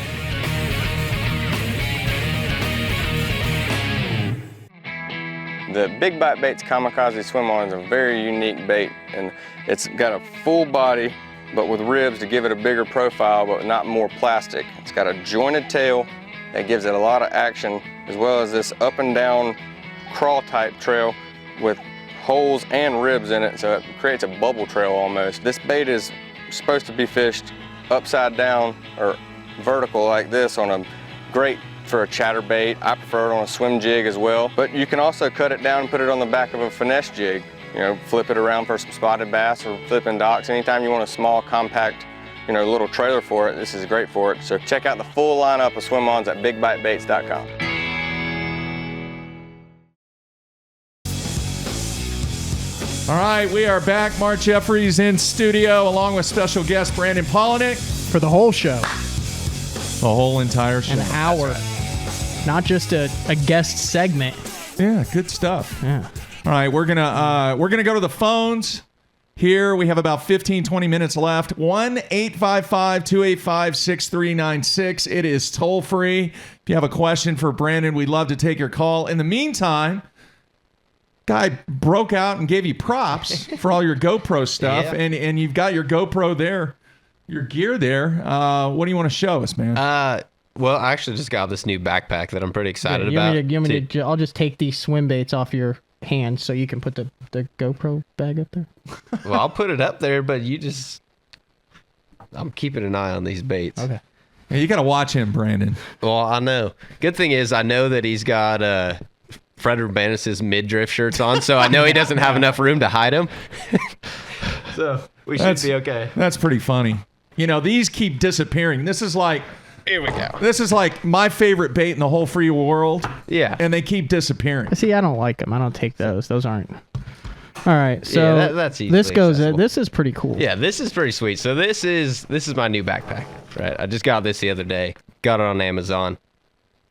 The Big Bite Baits Kamikaze Swim-On is a very unique bait, and it's got a full body but with ribs to give it a bigger profile but not more plastic. It's got a jointed tail that gives it a lot of action, as well as this up and down crawl type trail with holes and ribs in it, so it creates a bubble trail almost. This bait is supposed to be fished upside down or vertical like this on a great for a chatterbait. I prefer it on a swim jig as well, but you can also cut it down and put it on the back of a finesse jig. You know, flip it around for some spotted bass or flipping docks. Anytime you want a small, compact, you know, little trailer for it, this is great for it. So check out the full lineup of swim-ons at bigbitebaits.com. All right, we are back. Mark Jeffries in studio along with special guest Brandon Palaniuk. For the whole show. The whole entire show. An hour. Not just a guest segment. Yeah, good stuff. Yeah. All right, we're gonna go to the phones. Here we have about 15-20 minutes left. 1-855-285-6396. It is toll free. If you have a question for Brandon, we'd love to take your call. In the meantime, guy broke out and gave you props for all your GoPro stuff, Yeah. and you've got your GoPro there, your gear there. What do you want to show us, man? Well, I actually just got this new backpack that I'm pretty excited You about. want me to, I'll just take these swim baits off your hands so you can put the GoPro bag up there. Well, I'll put it up there, but I'm keeping an eye on these baits. Okay. Yeah, you got to watch him, Brandon. Well, I know. Good thing is I know that he's got Fred Urbanus's midriff shirts on, so I know he doesn't have enough room to hide them. So we should be okay. That's pretty funny. You know, these keep disappearing. This is like... Here we go. This is like my favorite bait in the whole free world. Yeah. And they keep disappearing. See, I don't like them. I don't take those. Those aren't. All right. So Yeah, that's easily this goes. accessible. This is pretty cool. Yeah, this is pretty sweet. So this is my new backpack, right? I just got this the other day. Got it on Amazon.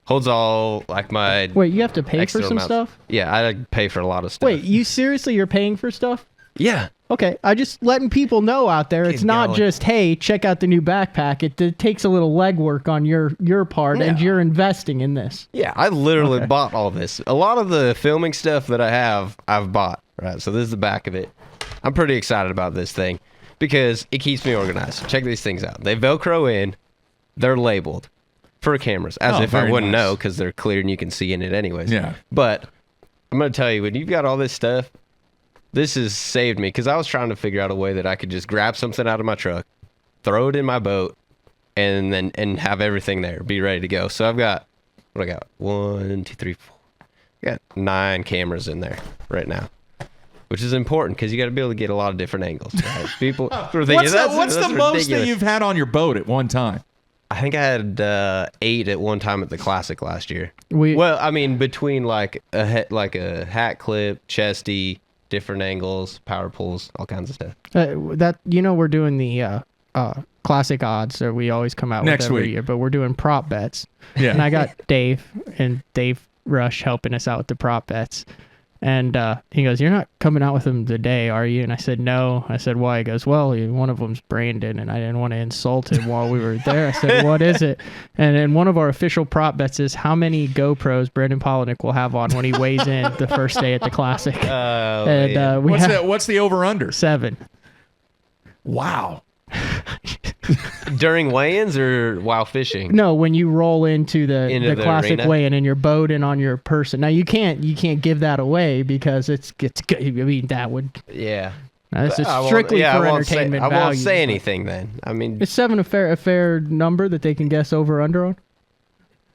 Holds all like my. Wait, you have to pay for extra some amounts. stuff? Yeah, I pay for a lot of stuff. Wait, you seriously? You're paying for stuff? Yeah. Okay, I just letting people know out there. It's not going. just hey, check out the new backpack. It takes a little legwork on your part, and you're investing in this. Yeah, I literally bought all this. A lot of the filming stuff that I have, I've bought. Right, so this is the back of it. I'm pretty excited about this thing because it keeps me organized. Check these things out. They Velcro in. They're labeled for cameras, as if I very wouldn't nice. know because they're clear and you can see in it anyways. Yeah. But I'm going to tell you, when you've got all this stuff, this has saved me because I was trying to figure out a way that I could just grab something out of my truck, throw it in my boat, and have everything there, be ready to go. So I've got, what I got? 1, 2, 3, 4. I got 9 cameras in there right now, which is important because you got to be able to get a lot of different angles. Right? People are thinking, What's the that's most ridiculous. that you've had on your boat at one time? I think I had 8 at one time at the Classic last year. Well, I mean, between like a hat clip, chesty, different angles, power pulls, all kinds of stuff. That we're doing the classic odds that we always come out Next with every week. year, but we're doing prop bets. Yeah. And I got Dave Rush helping us out with the prop bets. And he goes, "You're not coming out with them today, are you?" And I said, "No." I said, "Why?" He goes, "Well, one of them's Brandon, and I didn't want to insult him while we were there." I said, "What is it?" And then one of our official prop bets is how many GoPros Brandon Palaniuk will have on when he weighs in the first day at the Classic. What's the over-under? 7. Wow. During weigh-ins or while fishing? No, when you roll into the Classic arena? weigh-in in your boat and on your person. Now you can't give that away because it's I mean that would. Yeah. This is I won't- strictly yeah, for I won't say- entertainment I value. won't say anything then. I mean, Is 7 a fair number that they can guess over under on?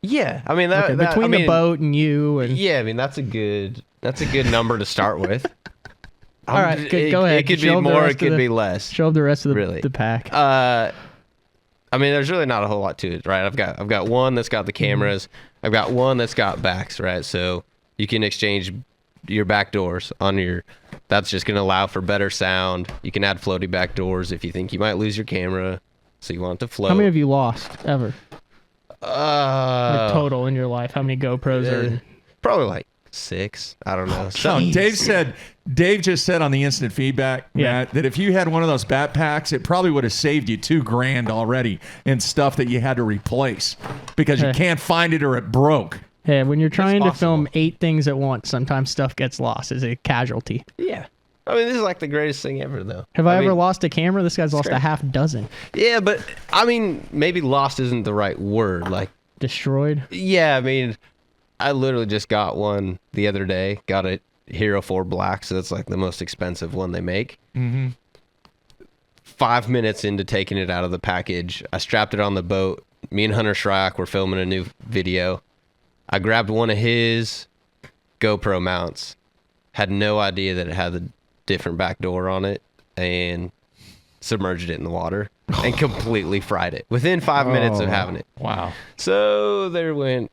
yeah. I mean that, Okay, that- between I mean, the boat and you and Yeah, I mean that's a good number to start with. all right, go ahead. It could Show be them the more. rest It of could the- be less. Show them the rest of Really. the pack. I mean, there's really not a whole lot to it, right? I've got one that's got the cameras. I've got one that's got backs, right? So you can exchange your back doors on your. That's just going to allow for better sound. You can add floaty back doors if you think you might lose your camera, so you want it to float. How many have you lost ever? Like, Uh, total in your life? How many GoPros are? probably like 6. I don't know. No, Dave said Dave just said on the instant feedback, Matt, that if you had one of those backpacks, it probably would have saved you $2,000 already in stuff that you had to replace because you can't find it or it broke. Hey, when you're trying to film 8 things at once, sometimes stuff gets lost as a casualty. Yeah. I mean, this is like the greatest thing ever, though. Have I ever lost a camera? This guy's lost a half dozen. Yeah, but I mean, maybe lost isn't the right word. Like destroyed? Yeah, I mean, I literally just got one the other day. Got a Hero 4 Black, so that's like the most expensive one they make. Mm-hmm. 5 minutes into taking it out of the package, I strapped it on the boat. Me and Hunter Shryock were filming a new video. I grabbed one of his GoPro mounts. Had no idea that it had a different back door on it, and submerged it in the water and completely fried it within 5 minutes of having it. Wow. So there went,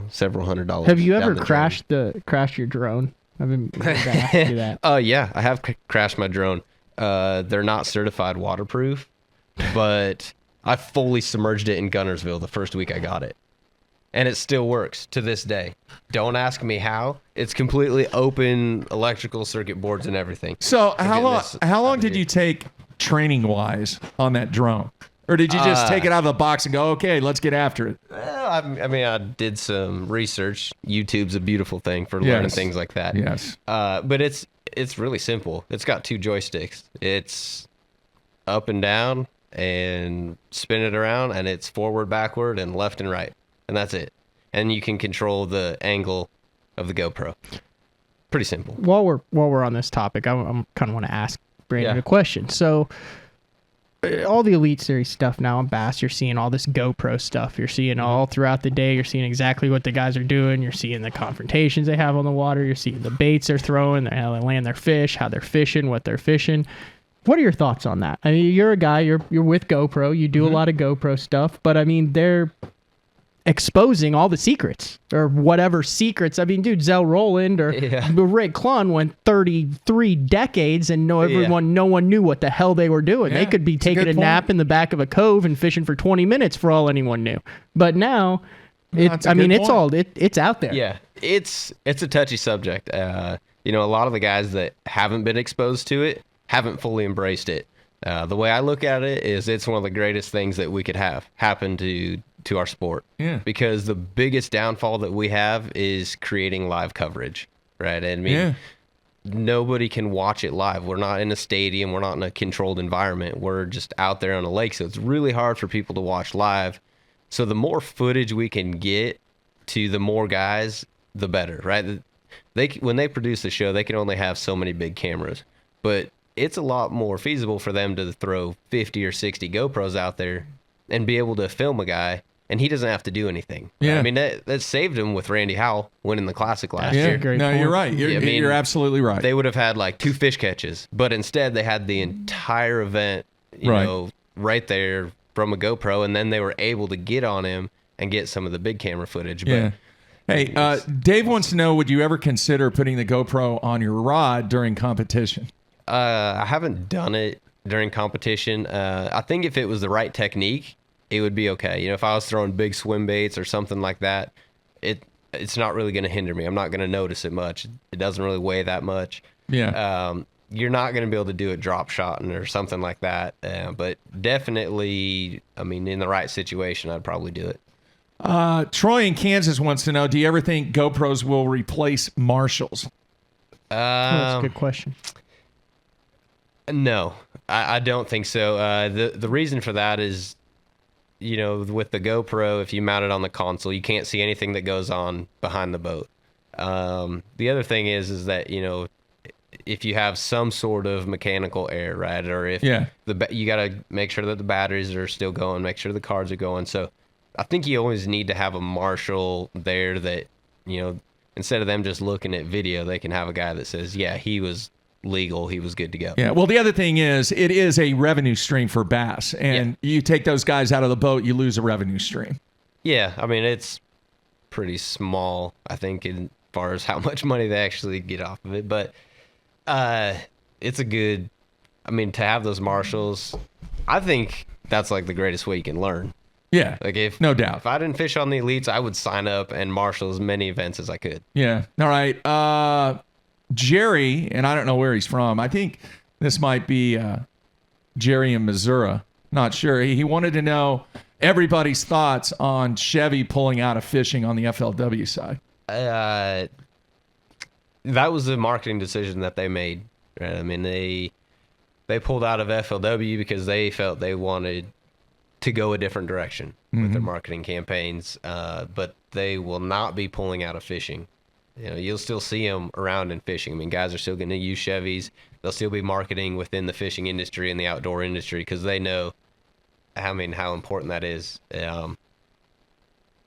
several $100s. Have you ever crashed your drone? I've been gonna ask you that. Yeah, I have crashed my drone. They're not certified waterproof, but I fully submerged it in Gunnersville the first week I got it. And it still works to this day. Don't ask me how. It's completely open electrical circuit boards and everything. So how long did you take training wise on that drone? Or did you just take it out of the box and go, okay, let's get after it? Well, I mean, I did some research. YouTube's a beautiful thing for learning things like that. Yes. But it's really simple. It's got 2 joysticks. It's up and down and spin it around, and it's forward, backward, and left and right. And that's it. And you can control the angle of the GoPro. Pretty simple. While we're on this topic, I kind of want to ask Brandon a question. So all the Elite Series stuff now on Bass, you're seeing all this GoPro stuff. You're seeing all throughout the day. You're seeing exactly what the guys are doing. You're seeing the confrontations they have on the water. You're seeing the baits they're throwing, how they land their fish, how they're fishing, what they're fishing. What are your thoughts on that? I mean, you're a guy, you're with GoPro. You do a lot of GoPro stuff, but I mean, they're exposing all the secrets or whatever secrets. I mean, dude, Zell Rowland or Rick Clunn went 33 decades and no one knew what the hell they were doing. They could be taking a nap in the back of a cove and fishing for 20 minutes for all anyone knew. But now it's out there. Yeah. It's a touchy subject. A lot of the guys that haven't been exposed to it haven't fully embraced it. The way I look at it is it's one of the greatest things that we could have happen to our sport. Yeah. Because the biggest downfall that we have is creating live coverage, right? And I mean, nobody can watch it live. We're not in a stadium. We're not in a controlled environment. We're just out there on a lake. So it's really hard for people to watch live. So the more footage we can get to the more guys, the better, right? When they produce the show, they can only have so many big cameras, but it's a lot more feasible for them to throw 50 or 60 GoPros out there and be able to film a guy, and he doesn't have to do anything. Yeah. I mean, that saved him with Randy Howell winning the Classic last year. You're right. You're absolutely right. They would have had like 2 fish catches, but instead they had the entire event, right there from a GoPro, and then they were able to get on him and get some of the big camera footage. But Hey, Dave wants to know, would you ever consider putting the GoPro on your rod during competition? I haven't done it during competition. I think if it was the right technique, it would be okay. If I was throwing big swim baits or something like that, it's not really going to hinder me. I'm not going to notice it much. It doesn't really weigh that much. Yeah. You're not going to be able to do it drop shotting or something like that. But definitely, I mean, in the right situation, I'd probably do it. Troy in Kansas wants to know, do you ever think GoPros will replace Marshalls? That's a good question. No, I don't think so. The reason for that is, with the GoPro, if you mount it on the console, you can't see anything that goes on behind the boat. The other thing is that, if you have some sort of mechanical error, right? Or if you got to make sure that the batteries are still going, make sure the cards are going. So I think you always need to have a marshal there that, instead of them just looking at video, they can have a guy that says, yeah, he was legal, he was good to go. Yeah. Well, the other thing is, it is a revenue stream for bass, and you take those guys out of the boat, you lose a revenue stream. Yeah. I mean, it's pretty small, I think, as far as how much money they actually get off of it. But it's a good, to have those marshals, I think that's like the greatest way you can learn. Yeah. Like no doubt. If I didn't fish on the elites, I would sign up and marshal as many events as I could. Yeah. All right. Jerry, and I don't know where he's from. I think this might be Jerry in Missouri. Not sure. He wanted to know everybody's thoughts on Chevy pulling out of fishing on the FLW side. That was a marketing decision that they made. Right? I mean, they pulled out of FLW because they felt they wanted to go a different direction with their marketing campaigns, but they will not be pulling out of fishing. You'll still see them around in fishing. I mean, guys are still going to use Chevys. They'll still be marketing within the fishing industry and the outdoor industry because they know, how important that is.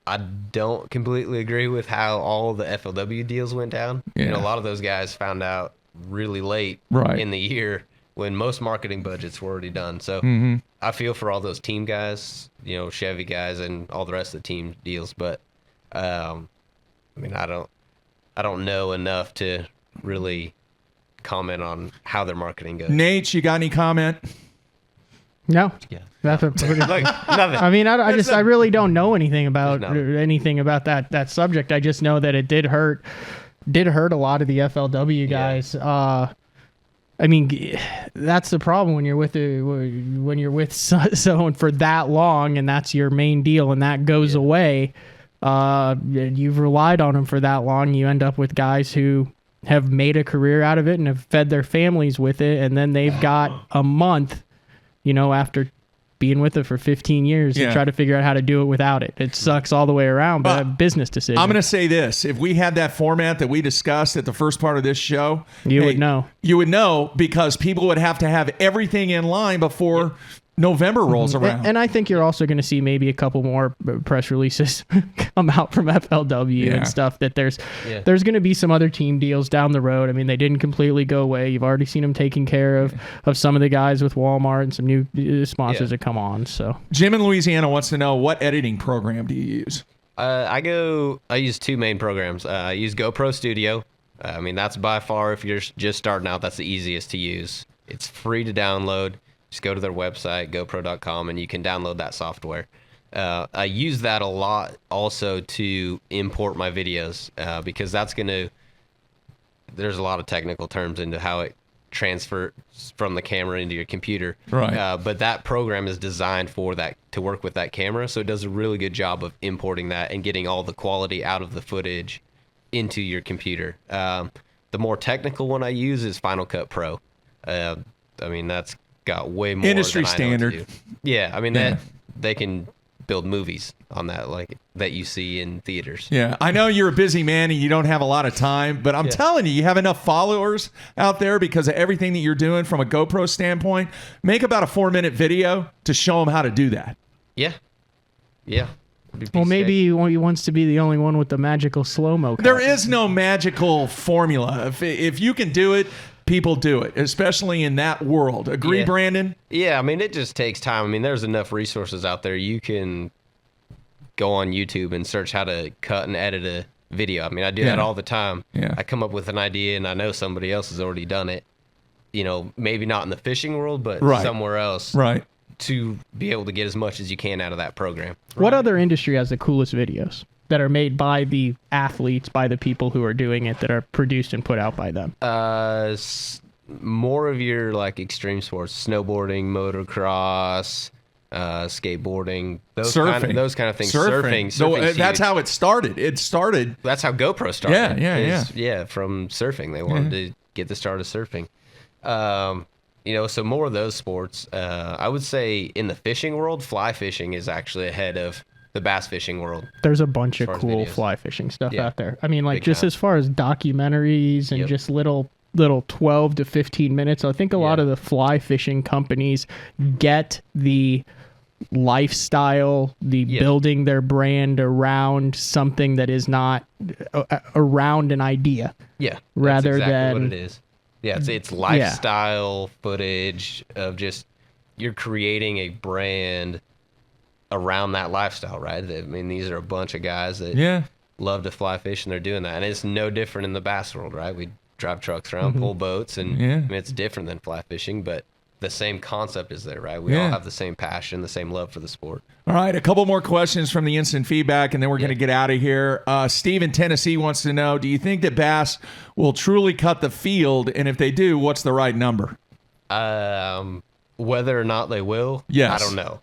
I don't completely agree with how all the FLW deals went down. Yeah. A lot of those guys found out really late in the year when most marketing budgets were already done. So I feel for all those team guys, Chevy guys and all the rest of the team deals. But I don't know enough to really comment on how their marketing goes. Nate, you got any comment? No. Yeah. Nothing. Nothing. I mean, I really don't know anything about that subject. I just know that it did hurt a lot of the FLW guys. I mean, that's the problem when you're with someone for that long and that's your main deal and that goes away. You've relied on them for that long. You end up with guys who have made a career out of it and have fed their families with it, and then they've got a month, after being with it for 15 years and try to figure out how to do it without it. It sucks all the way around, but a business decision. I'm going to say this. If we had that format that we discussed at the first part of this show, you would know. You would know because people would have to have everything in line before November rolls around. And I think you're also going to see maybe a couple more press releases come out from FLW and stuff that there's going to be some other team deals down the road. I mean, they didn't completely go away. You've already seen them taking care of some of the guys with Walmart and some new sponsors that come on. So Jim in Louisiana wants to know, what editing program do you use? I use two main programs. I use GoPro Studio. I mean, that's by far, if you're just starting out, that's the easiest to use. It's free to download. Just go to their website, gopro.com, and you can download that software. I use that a lot also to import my videos because there's a lot of technical terms into how it transfers from the camera into your computer. Right. But that program is designed for that, to work with that camera, so it does a really good job of importing that and getting all the quality out of the footage into your computer. The more technical one I use is Final Cut Pro. I mean, that's got way more industry than I know what to standard. do. Yeah, I mean that they can build movies on that, like that you see in theaters. Yeah, I know you're a busy man and you don't have a lot of time, but I'm telling you, you have enough followers out there because of everything that you're doing from a GoPro standpoint. Make about a 4-minute video to show them how to do that. Yeah. Well, maybe he wants to be the only one with the magical slow-mo. There is no magical formula. If you can do it, people do it, especially in that world. Agree, Brandon? Yeah, I mean, it just takes time. I mean, there's enough resources out there. You can go on YouTube and search how to cut and edit a video. I mean, I do that all the time. Yeah. I come up with an idea, and I know somebody else has already done it. Maybe not in the fishing world, but somewhere else. Right. To be able to get as much as you can out of that program. What other industry has the coolest videos that are made by the athletes, by the people who are doing it, that are produced and put out by them? More of your extreme sports, snowboarding, motocross, skateboarding, those kind of things. Surfing. That's how it started. That's how GoPro started. Yeah, from surfing. They wanted to get the start of surfing. So more of those sports. I would say in the fishing world, fly fishing is actually ahead of the bass fishing world. There's a bunch of cool fly fishing stuff out there. I mean, as far as documentaries and just little 12 to 15 minutes, I think a lot of the fly fishing companies get the lifestyle, building their brand around something that is not around an idea. Yeah. Rather that's exactly than what it is. Yeah, it's lifestyle footage of just you're creating a brand around that lifestyle, right? I mean, these are a bunch of guys that love to fly fish, and they're doing that. And it's no different in the bass world, right? We drive trucks around, pull boats, and I mean, it's different than fly fishing, but the same concept is there, right? We all have the same passion, the same love for the sport. All right, a couple more questions from the instant feedback, and then we're going to get out of here. Steve in Tennessee wants to know, do you think that bass will truly cut the field? And if they do, what's the right number? Whether or not they will, yes. I don't know.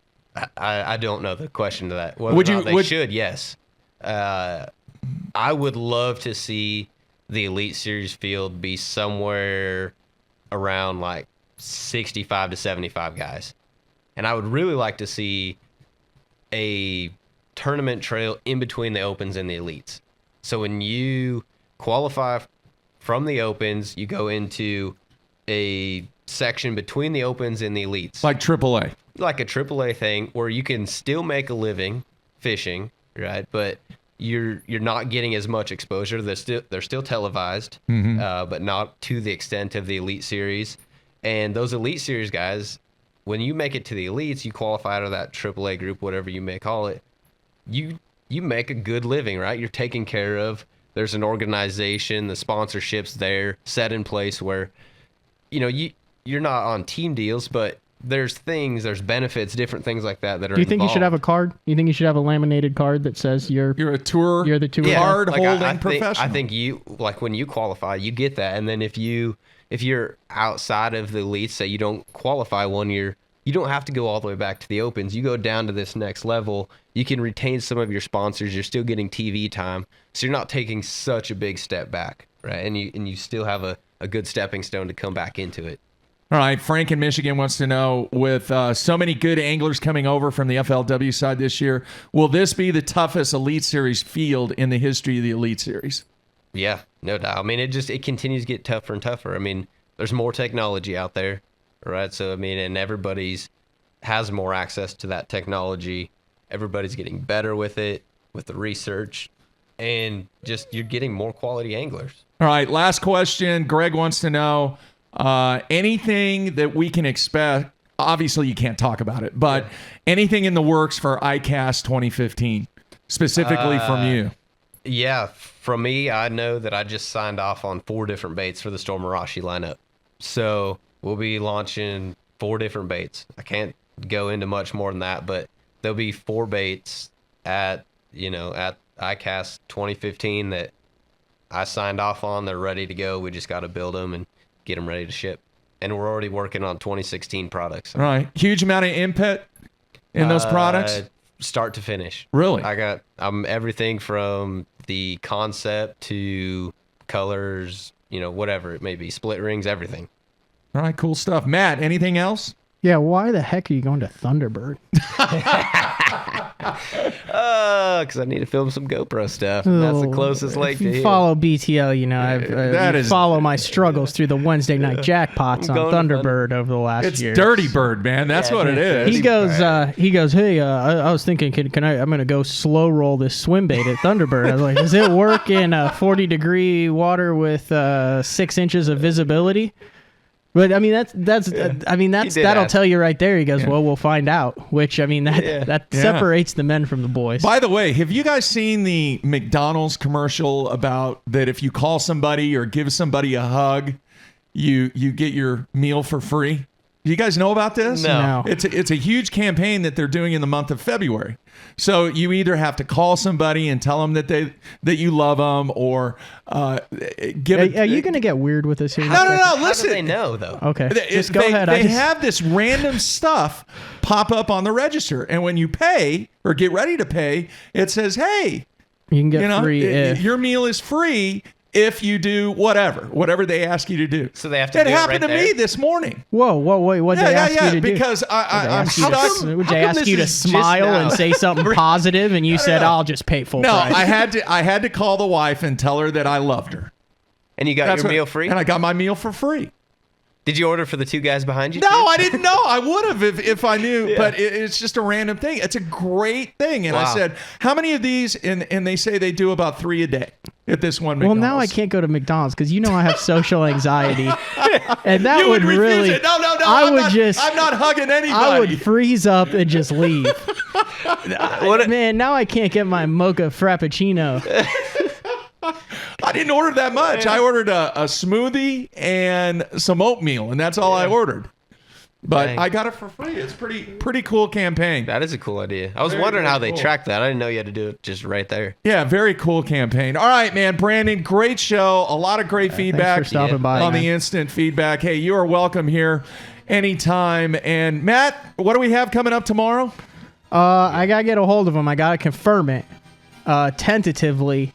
I don't know the question to that. Whether or not they should, yes. I would love to see the Elite Series field be somewhere around like 65 to 75 guys. And I would really like to see a tournament trail in between the Opens and the Elites. So when you qualify from the Opens, you go into a section between the Opens and the Elites. Like AAA. Like a AAA thing where you can still make a living fishing, right? But you're not getting as much exposure. They're still televised, but not to the extent of the Elite Series. And those Elite Series guys, when you make it to the Elites, you qualify out of that AAA group, whatever you may call it, you make a good living, right? You're taken care of. There's an organization, the sponsorships there set in place where, you're not on team deals, but there's benefits, different things like that are Do you think involved. you should have a card? You think you should have a laminated card that says you're a tour? You're the tour card holding I professional. think you, like when you qualify, you get that. And then if you're outside of the Elites, say you don't qualify 1 year, you don't have to go all the way back to the Opens. You go down to this next level. You can retain some of your sponsors. You're still getting TV time. So you're not taking such a big step back, right? And you still have a good stepping stone to come back into it. All right, Frank in Michigan wants to know, with so many good anglers coming over from the FLW side this year, will this be the toughest Elite Series field in the history of the Elite Series? Yeah, no doubt. I mean, it continues to get tougher and tougher. I mean, there's more technology out there, right? So, I mean, and everybody's has more access to that technology. Everybody's getting better with it, with the research, and just you're getting more quality anglers. All right, last question. Greg wants to know, anything that we can expect. Obviously, you can't talk about it, but anything in the works for ICAST 2015, specifically from you? Yeah, from me, I know that I just signed off on 4 different baits for the Stormarashi lineup. So we'll be launching 4 different baits. I can't go into much more than that, but there'll be 4 baits at ICAST 2015 that I signed off on. They're ready to go. We just got to build them and get them ready to ship. And we're already working on 2016 products. Right. Huge amount of input in those products? Start to finish. Really? I'm everything from the concept to colors, whatever it may be, split rings, everything. All right, cool stuff. Matt, anything else? Yeah, why the heck are you going to Thunderbird? Because I need to film some GoPro stuff. That's the closest lake to If you here. follow BTL, I follow my struggles through the Wednesday night jackpots on Thunderbird over the last year. It's Dirty Bird, man. That's what it is. He goes, hey, I was thinking, I'm going to go slow roll this swim bait at Thunderbird. I was like, does it work in 40-degree water with 6 inches of visibility? But I mean that'll tell you right there. He goes, well, we'll find out. Which that separates the men from the boys. By the way, have you guys seen the McDonald's commercial about that? If you call somebody or give somebody a hug, you get your meal for free. Do you guys know about this? No. It's a huge campaign that they're doing in the month of February. So you either have to call somebody and tell them that you love them, or give. Are you going to get weird with this here? No. Listen, how do they know though? Okay, just go ahead. They have this random stuff pop up on the register, and when you pay or get ready to pay, it says, "Hey, you can get free. Your meal is free." If you do whatever they ask you to do. So they have to It do it happened right to there? me this morning. Whoa, wait, what did they ask you to do? Because I'm stuck. Would they ask you to smile and say something positive, and you said, I'll just pay full price? No, I had to call the wife and tell her that I loved her. And you got your meal free? And I got my meal for free. Did you order for the 2 guys behind you? No, I didn't know. I would have if I knew, but it's just a random thing. It's a great thing. And I said, how many of these? And they say they do about 3 a day at this one McDonald's. Well, now I can't go to McDonald's because I have social anxiety. And that would really... It. No, I'm not hugging anybody. I would freeze up and just leave. Man, now I can't get my mocha frappuccino. I didn't order that much. I ordered a smoothie and some oatmeal, and that's all I ordered. But Dang. I got it for free. It's pretty cool campaign. That is a cool idea. I was Very, wondering very how they cool. tracked that. I didn't know you had to do it just right there. Yeah, very cool campaign. All right, man. Brandon, great show. A lot of great feedback for stopping by, on man. the instant feedback. Hey, you are welcome here anytime. And Matt, what do we have coming up tomorrow? I gotta get a hold of him. I gotta confirm it. Tentatively,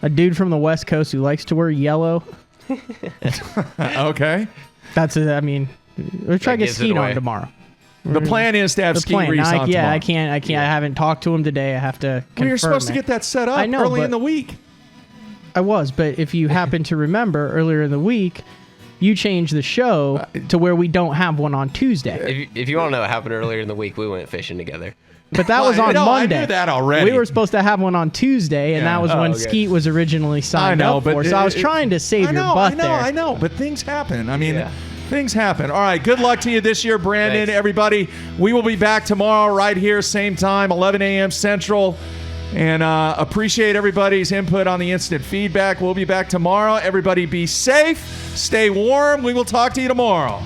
a dude from the West Coast who likes to wear yellow. Okay. We'll try to get gives it skied away. on tomorrow. The plan is to have The ski plan. Reese Now, on yeah, tomorrow. I can't. I haven't talked to him today. I have to confirm Well, you're supposed to it. get that set up I know, early in but- the week. I was, but if you happen to remember earlier in the week, you changed the show to where we don't have one on Tuesday. If you want to know what happened earlier in the week, we went fishing together. But that was on No, Monday. I knew that already. We were supposed to have one on Tuesday, and Yeah. that was when okay. Skeet was originally signed up for. So I was trying to save your butt there. I know, but things happen. I mean, things happen. All right, good luck to you this year, Brandon. Thanks. Everybody, we will be back tomorrow right here, same time, 11 a.m. Central. And appreciate everybody's input on the instant feedback. We'll be back tomorrow. Everybody be safe, stay warm. We will talk to you tomorrow.